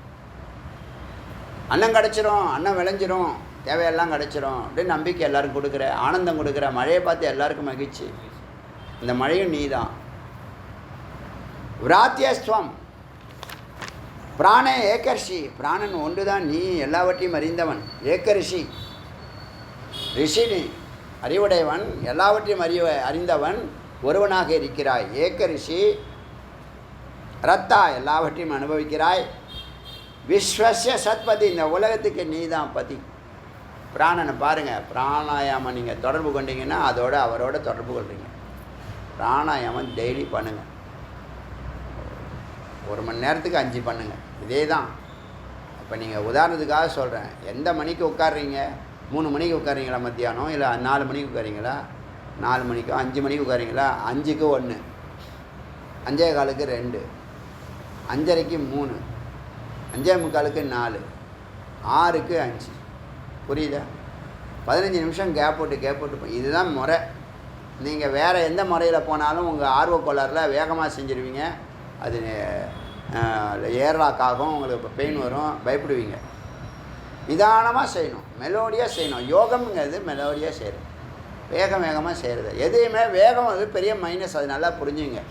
அன்னம் கிடச்சிரும், அன்னம் விளைஞ்சிரும், தேவையெல்லாம் கிடச்சிரும் அப்படின்னு நம்பிக்கை எல்லாருக்கும் கொடுக்குற, ஆனந்தம் கொடுக்குற, மழையை பார்த்து எல்லாருக்கும் மகிழ்ச்சி. இந்த மழையும் நீ தான். விராத்தியஸ்துவம் பிராணே ஏகர்ஷி, பிராணன் ஒன்று தான், நீ எல்லாவற்றையும் அறிந்தவன். ஏகரிஷி ரிஷி, நீ அறிவுடையவன், எல்லாவற்றையும் அறிந்தவன் ஒருவனாக இருக்கிறாய். ஏகரிஷி ரத்தா, எல்லாவற்றையும் அனுபவிக்கிறாய். விஸ்வஸ்ய சத்பதி, இந்த உலகத்துக்கு நீ தான் பதி. பிராணனை பாருங்கள், பிராணாயாமம் நீங்கள் தொடர்பு கொண்டீங்கன்னா அதோட அவரோட தொடர்பு கொள்றீங்க. பிராணாயாமம் டெய்லி பண்ணுங்கள், 1 மணி நேரத்துக்கு 5 பண்ணுங்கள், இதே தான். இப்போ நீங்கள் உதாரணத்துக்காக சொல்கிறேன், எந்த மணிக்கு உட்காடுறீங்க? 3 மணிக்கு உட்காரீங்களா மத்தியானம், இல்லை 4 மணிக்கு உட்காரீங்களா? 4 மணிக்கோ 5 மணிக்கு உட்காரீங்களா? 5க்கு 1, 5:15க்கு 2, 5:30க்கு 3, 5:45க்கு 4, 6க்கு 5. புரியுதா? 15 நிமிஷம் கேப் போட்டு இதுதான் முறை. நீங்கள் வேறு எந்த முறையில் போனாலும் உங்கள் ஆர்வக்கோளாறில் வேகமாக செஞ்சுருவீங்க, அது ஏர்லாக் ஆகும், உங்களுக்கு இப்போ பெயின் வரும், பயப்படுவீங்க. நிதானமாக செய்யணும், மெலோடியாக செய்யணும். யோகம்ங்கிறது மெலோடியாக செய்கிறது, வேகமாக செய்கிறது. எதையுமே வேகம் அது பெரிய மைனஸ், அது நல்லா புரிஞ்சுங்க.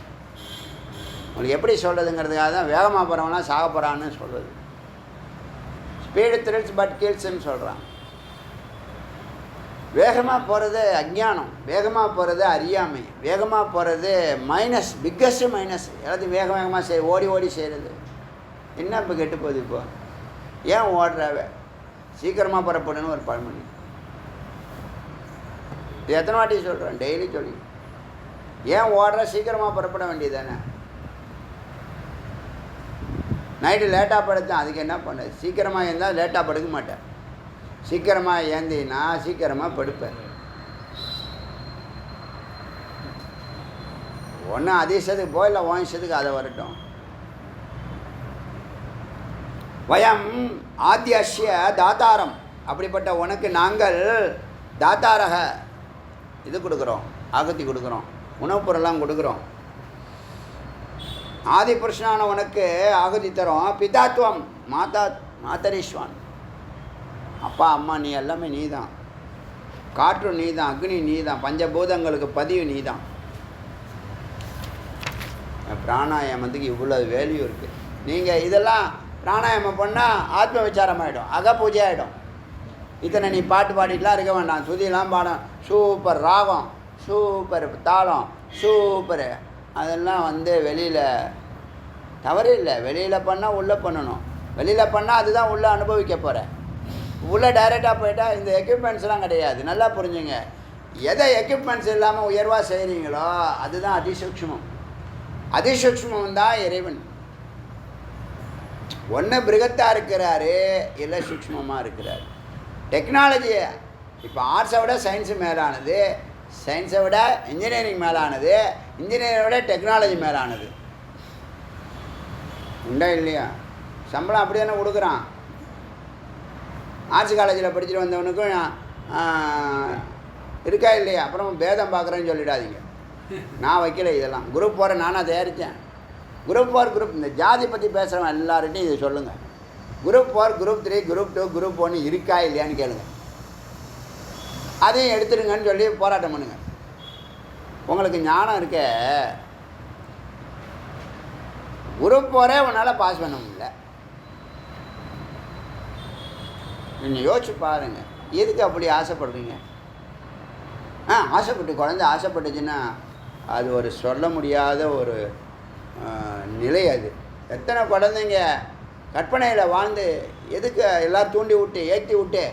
உங்களுக்கு எப்படி சொல்கிறதுங்கிறதுக்காக தான் வேகமாக போகிறவங்களாம் சாக போகிறான்னு சொல்கிறது. ஸ்பீடு த்ரில்ஸ் பட் கில்ஸ்ன்னு சொல்கிறான். வேகமாக போகிறது அஞ்ஞானம், வேகமாக போகிறது அறியாமை, வேகமாக போகிறது மைனஸ், பிக்கஸ்ட்டு மைனஸ். எல்லாத்தையும் வேகமாக ஓடி செய்கிறது. என்ன இப்போ கெட்டு போகுது? இப்போ ஏன் ஓடுறாவே? சீக்கிரமாக புறப்படுன்னு ஒரு பழமொழி. இது எத்தனை வாட்டி சொல்கிறேன்? டெய்லி சொல்லி. ஏன் ஓடுற? சீக்கிரமாக புறப்பட வேண்டியது தானே. நைட்டு லேட்டாக படுத்தேன், அதுக்கு என்ன பண்ண? சீக்கிரமாக இருந்தால் லேட்டாக படுக்க மாட்டேன். சீக்கிரமாக ஏந்தினா சீக்கிரமாக படுப்பேன். ஒன்று அதிசத்துக்கு போ, இல்லை ஓயிஷத்துக்கு அதை வரட்டும். வயம் ஆத்தியஸ்ய தாத்தாரம், அப்படிப்பட்ட உனக்கு நாங்கள் தாத்தாரக இது கொடுக்குறோம், ஆகத்தி கொடுக்குறோம், உணவுப் பொருளாம் கொடுக்குறோம். ஆதி புருஷனான உனக்கு ஆகுதி தரோம். பிதாத்துவம் மாத்தரீஸ்வான், அப்பா அம்மா நீ எல்லாமே நீ தான். காற்று நீ தான், அக்னி நீ தான், பஞ்சபூதங்களுக்கு பதிவு நீ தான். பிராணாயாமத்துக்கு இவ்வளோ வேல்யூ இருக்குது. நீங்கள் இதெல்லாம் பிராணாயாமம் பண்ணால் ஆத்ம விசாரம் ஆகிடும், அக பூஜை ஆகிடும். இத்தனை நீ பாட்டு பாடிட்டுலாம் இருக்க வேண்டாம், சுதிலாம் பாடம், சூப்பர் ராகம், சூப்பர் தாளம், சூப்பர், அதெல்லாம் வெளியில் தவறு இல்லை. வெளியில் பண்ணால் உள்ளே பண்ணணும். வெளியில் பண்ணால் அதுதான் உள்ளே அனுபவிக்க போகிறேன். உள்ளே டைரெக்டாக போயிட்டால் இந்த எக்யூப்மெண்ட்ஸ்லாம் கிடையாது. நல்லா புரிஞ்சுங்க. எதை எக்யூப்மெண்ட்ஸ் இல்லாமல் உயர்வாக செய்கிறீங்களோ அதுதான் அதிசூக்ஷ்மம். அதிசூக்ஷ்மம் தான் இறைவன். ஒன்று பிருகத்தாக இருக்கிறாரு, இல்லை சூக்ஷ்மமாக இருக்கிறார். டெக்னாலஜியை இப்போ ஆர்ட்ஸை விட சயின்ஸு மேலானது, சயின்ஸை விட இன்ஜினியரிங் மேலானது, இன்ஜினியரை விட டெக்னாலஜி மேலானது. உண்டா இல்லையா? சம்பளம் அப்படி தானே கொடுக்குறான். ஆர்ட்ஸ் காலேஜில் படிச்சுட்டு வந்தவனுக்கும் இருக்கா இல்லையா? அப்புறம் பேதம் பார்க்குறேன்னு சொல்லிடாதீங்க. நான் வைக்கல இதெல்லாம். குரூப் 4 நானாக தயாரித்தேன். குரூப் 4 குரூப் இந்த ஜாதி பற்றி பேசுகிறவன் எல்லார்ட்டையும் இதை சொல்லுங்கள். குரூப் 4 குரூப் 3 குரூப் 2 குரூப் 1 இருக்கா இல்லையான்னு கேளுங்க. அதையும் எடுத்துடுங்கன்னு சொல்லி போராட்டம் பண்ணுங்கள். உங்களுக்கு ஞானம் இருக்க. குரூப் 4 உன்னால் பாஸ் பண்ண முடியல. நீங்கள் யோசிச்சு பாருங்கள், எதுக்கு அப்படி ஆசைப்படுறீங்க? ஆசைப்பட்டு குழந்தை ஆசைப்பட்டுச்சுன்னா அது ஒரு சொல்ல முடியாத ஒரு நிலை. அது எத்தனை குழந்தைங்க கற்பனையில் வாழ்ந்து எதுக்கு எல்லோரும் தூண்டி விட்டு ஏற்றி விட்டு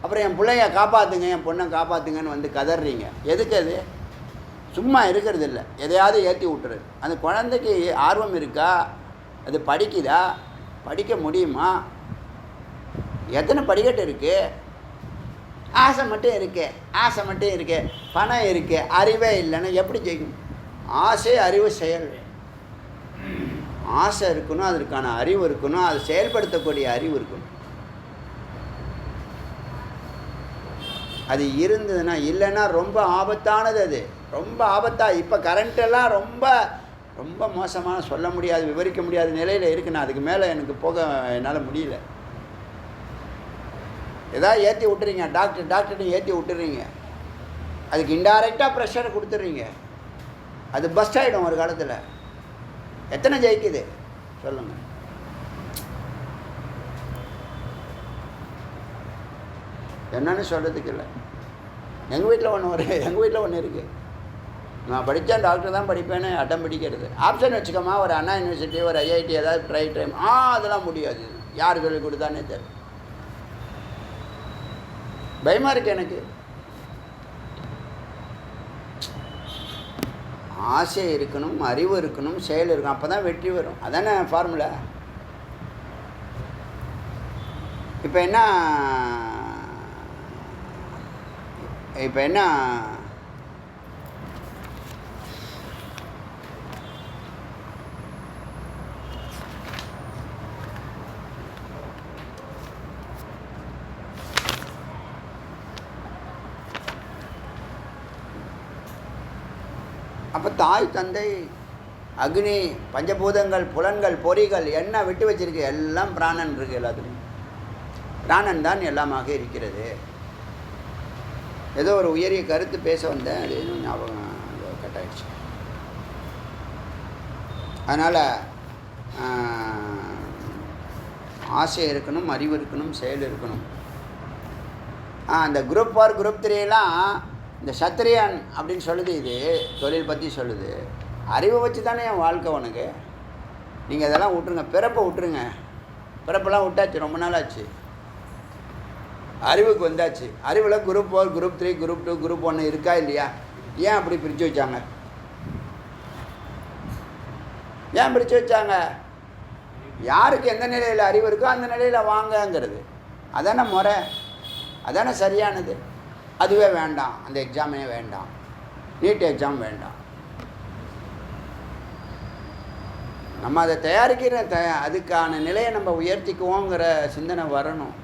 அப்புறம் என் பிள்ளைய காப்பாற்றுங்க, என் பொண்ணை காப்பாற்றுங்கன்னு கதறீங்க. எதுக்கு? அது சும்மா இருக்கிறது இல்லை, எதையாவது ஏற்றி விட்டுறது. அந்த குழந்தைக்கு ஆர்வம் இருக்கா? அது படிக்குதா? படிக்க முடியுமா? எத்தனை படிக்கட்டு இருக்குது? ஆசை மட்டும் இருக்கு, ஆசை மட்டும் இருக்கு, பணம் இருக்கு, அறிவே இல்லைன்னா எப்படி ஜெயிக்கும்? ஆசை, அறிவு, செயல். ஆசை இருக்கணும், அதற்கான அறிவு இருக்கணும், அதை செயல்படுத்தக்கூடிய அறிவு இருக்கணும். அது இருந்ததுன்னா, இல்லைன்னா ரொம்ப ஆபத்தானது. அது ரொம்ப ஆபத்தாக இப்போ கரண்ட்டெல்லாம் ரொம்ப ரொம்ப மோசமான, சொல்ல முடியாது, விவரிக்க முடியாத நிலையில் இருக்குண்ணா. அதுக்கு மேலே எனக்கு போக என்னால் முடியல. எதாவது ஏற்றி விட்டுறீங்க, டாக்டர்கிட்ட ஏற்றி விட்டுறீங்க, அதுக்கு இன்டைரக்டாக ப்ரெஷரை கொடுத்துட்றீங்க. அது பஸ்ட் ஆகிடும் ஒரு காலத்தில். எத்தனை ஜெயிக்குது சொல்லுங்கள்? என்னன்னு சொல்கிறதுக்கு இல்லை. எங்கள் வீட்டில் ஒன்று இருக்குது. நான் படித்தேன், டாக்டர் தான் படிப்பேன்னு அட்டம் பிடிக்கிறது. ஆப்ஷன் வச்சுக்கோமா, ஒரு அண்ணா யூனிவர்சிட்டி, ஒரு ஐஐடி, ஏதாவது ட்ரைம். அதெல்லாம் முடியாது. யார் சொல்லி கொடுத்தானே தெரியும். பயமாக இருக்குது எனக்கு. ஆசை இருக்கணும், அறிவு இருக்கணும், செயல் இருக்கணும், அப்போ தான் வெற்றி வரும். அதானே ஃபார்முலா. இப்போ என்ன அப்போ தாய் தந்தை அக்னி பஞ்சபூதங்கள் புலன்கள் பொறிகள் என்ன விட்டு வச்சிருக்கு? எல்லாம் பிராணன் இருக்குது. எல்லாத்துலேயும் பிராணன் தான் எல்லாமாக இருக்கிறது. ஏதோ ஒரு உயரிய கருத்து பேச வந்தேன், அது இன்னும் ஞாபகம் கட் ஆகிடுச்சு. அதனால் ஆசை இருக்கணும், அறிவு இருக்கணும், செயல் இருக்கணும். அந்த குரூப் 4 குரூப் 3 இந்த சத்திரியன் அப்படின்னு சொல்லுது. இது தொழில் பற்றி சொல்லுது. அறிவை வச்சு தானே என் வாழ்க்கை உனக்கு. நீங்கள் இதெல்லாம் விட்டுருங்க, பிறப்பை விட்டுருங்க. பிறப்பெல்லாம் விட்டாச்சு, ரொம்ப நாள் ஆச்சு. அறிவுக்கு வந்தாச்சு. அறிவில் குரூப் 4, குரூப் 3, குரூப் 2, குரூப் 1 இருக்கா இல்லையா? ஏன் அப்படி பிரித்து வச்சாங்க? ஏன் பிரித்து வச்சாங்க? யாருக்கு எந்த நிலையில் அறிவு இருக்கோ அந்த நிலையில் வாங்கங்கிறது அதான முறை, அதான சரியானது. அதுவே வேண்டாம், அந்த எக்ஸாமே வேண்டாம், நீட் எக்ஸாம் வேண்டாம். நம்ம அதை தயாரிக்கிற அதுக்கான நிலையை நம்ம உயர்த்திக்குவோங்கிற சிந்தனை வரணும்.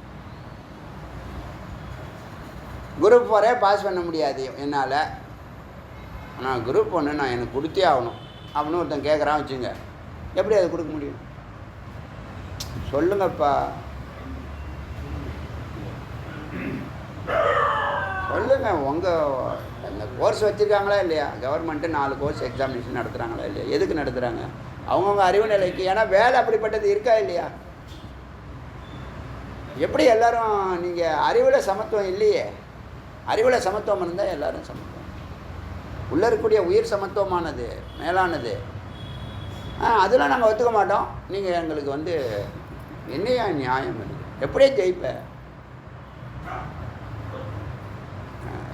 குரூப் 4 பாஸ் பண்ண முடியாது என்னால், ஆனால் குரூப் 1 நான் எனக்கு கொடுத்தே ஆகணும் அப்படின்னு ஒருத்தன் கேட்குறான் வச்சுங்க, எப்படி அதை கொடுக்க முடியும்? சொல்லுங்கப்பா, சொல்லுங்க. உங்கள் அந்த கோர்ஸ் வச்சுருக்காங்களா இல்லையா? கவர்மெண்ட்டு 4 கோர்ஸ் எக்ஸாமினேஷன் நடத்துகிறாங்களா இல்லையா? எதுக்கு நடத்துகிறாங்க? அவங்கவுங்க அறிவு நிலைக்கு. ஏன்னா வேலை அப்படிப்பட்டது இருக்கா இல்லையா? எப்படி எல்லோரும் நீங்கள் அறிவில் சமத்துவம் இல்லையே. அறிவில் சமத்துவம் இருந்தால் எல்லோரும் சமத்துவம். உள்ளே இருக்கக்கூடிய உயிர் சமத்துவமானது, மேலானது. அதெல்லாம் நாங்கள் ஒத்துக்க மாட்டோம். நீங்கள் எங்களுக்கு வந்து என்னையா நியாயம் இருக்குது? எப்படியே ஜெயிப்பேன்.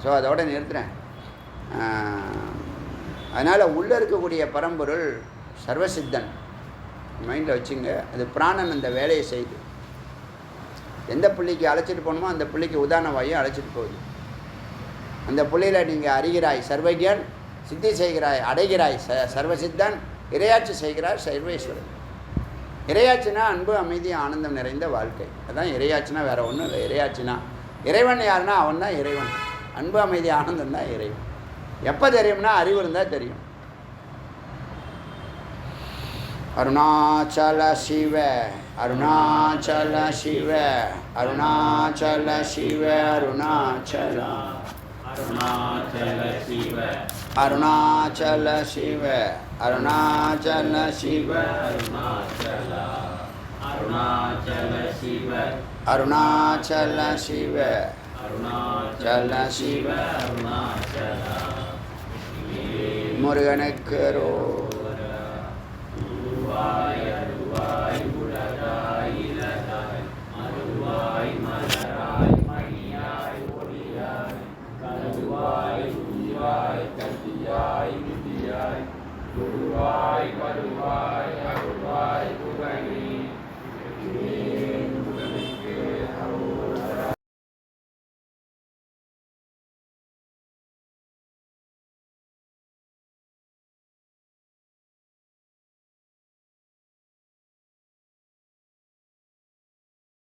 ஸோ அதோட நிறுத்துகிறேன். அதனால் உள்ளே இருக்கக்கூடிய பரம்பொருள் சர்வசித்தன் மைண்டில் வச்சுங்க. அது பிராணன் அந்த வேலையை செய்யுது. எந்த புள்ளிக்கு அழைச்சிட்டு போகணுமோ அந்த புள்ளிக்கு உதாரண வாயும் அழைச்சிட்டு போகுது. அந்த புள்ளியில் நீங்கள் அறிகிறாய் சர்வஜன், சித்தி செய்கிறாய் அடைகிறாய் சர்வசித்தன், இறையாட்சி செய்கிறாய் சர்வேஸ்வரன். இறையாட்சினா அன்பு, அமைதி, ஆனந்தம் நிறைந்த வாழ்க்கை. அதுதான் இறையாட்சினா, வேறு ஒன்றும் இல்லை. இறையாட்சினா இறைவன் யாருன்னா அவன் தான் இறைவன். அன்பு, அமைதி, ஆனந்தம் தான் இறைவன். எப்போ தெரியும்னா அறிவு இருந்தால் தெரியும். அருணாச்சல சிவ, அருணாச்சல சிவ, அருணாச்சல சிவ, அருணாச்சல, அருணாச்சல சிவ, அருணாச்சல சிவ, அருணாச்சல சிவ, அருணாச்சல, அருணாச்சல சிவ, அருணாச்சல சிவ, அருணாச்சல சிவ, அருணாச்சல. முருகனுக்கு குருவாய் அருவாய்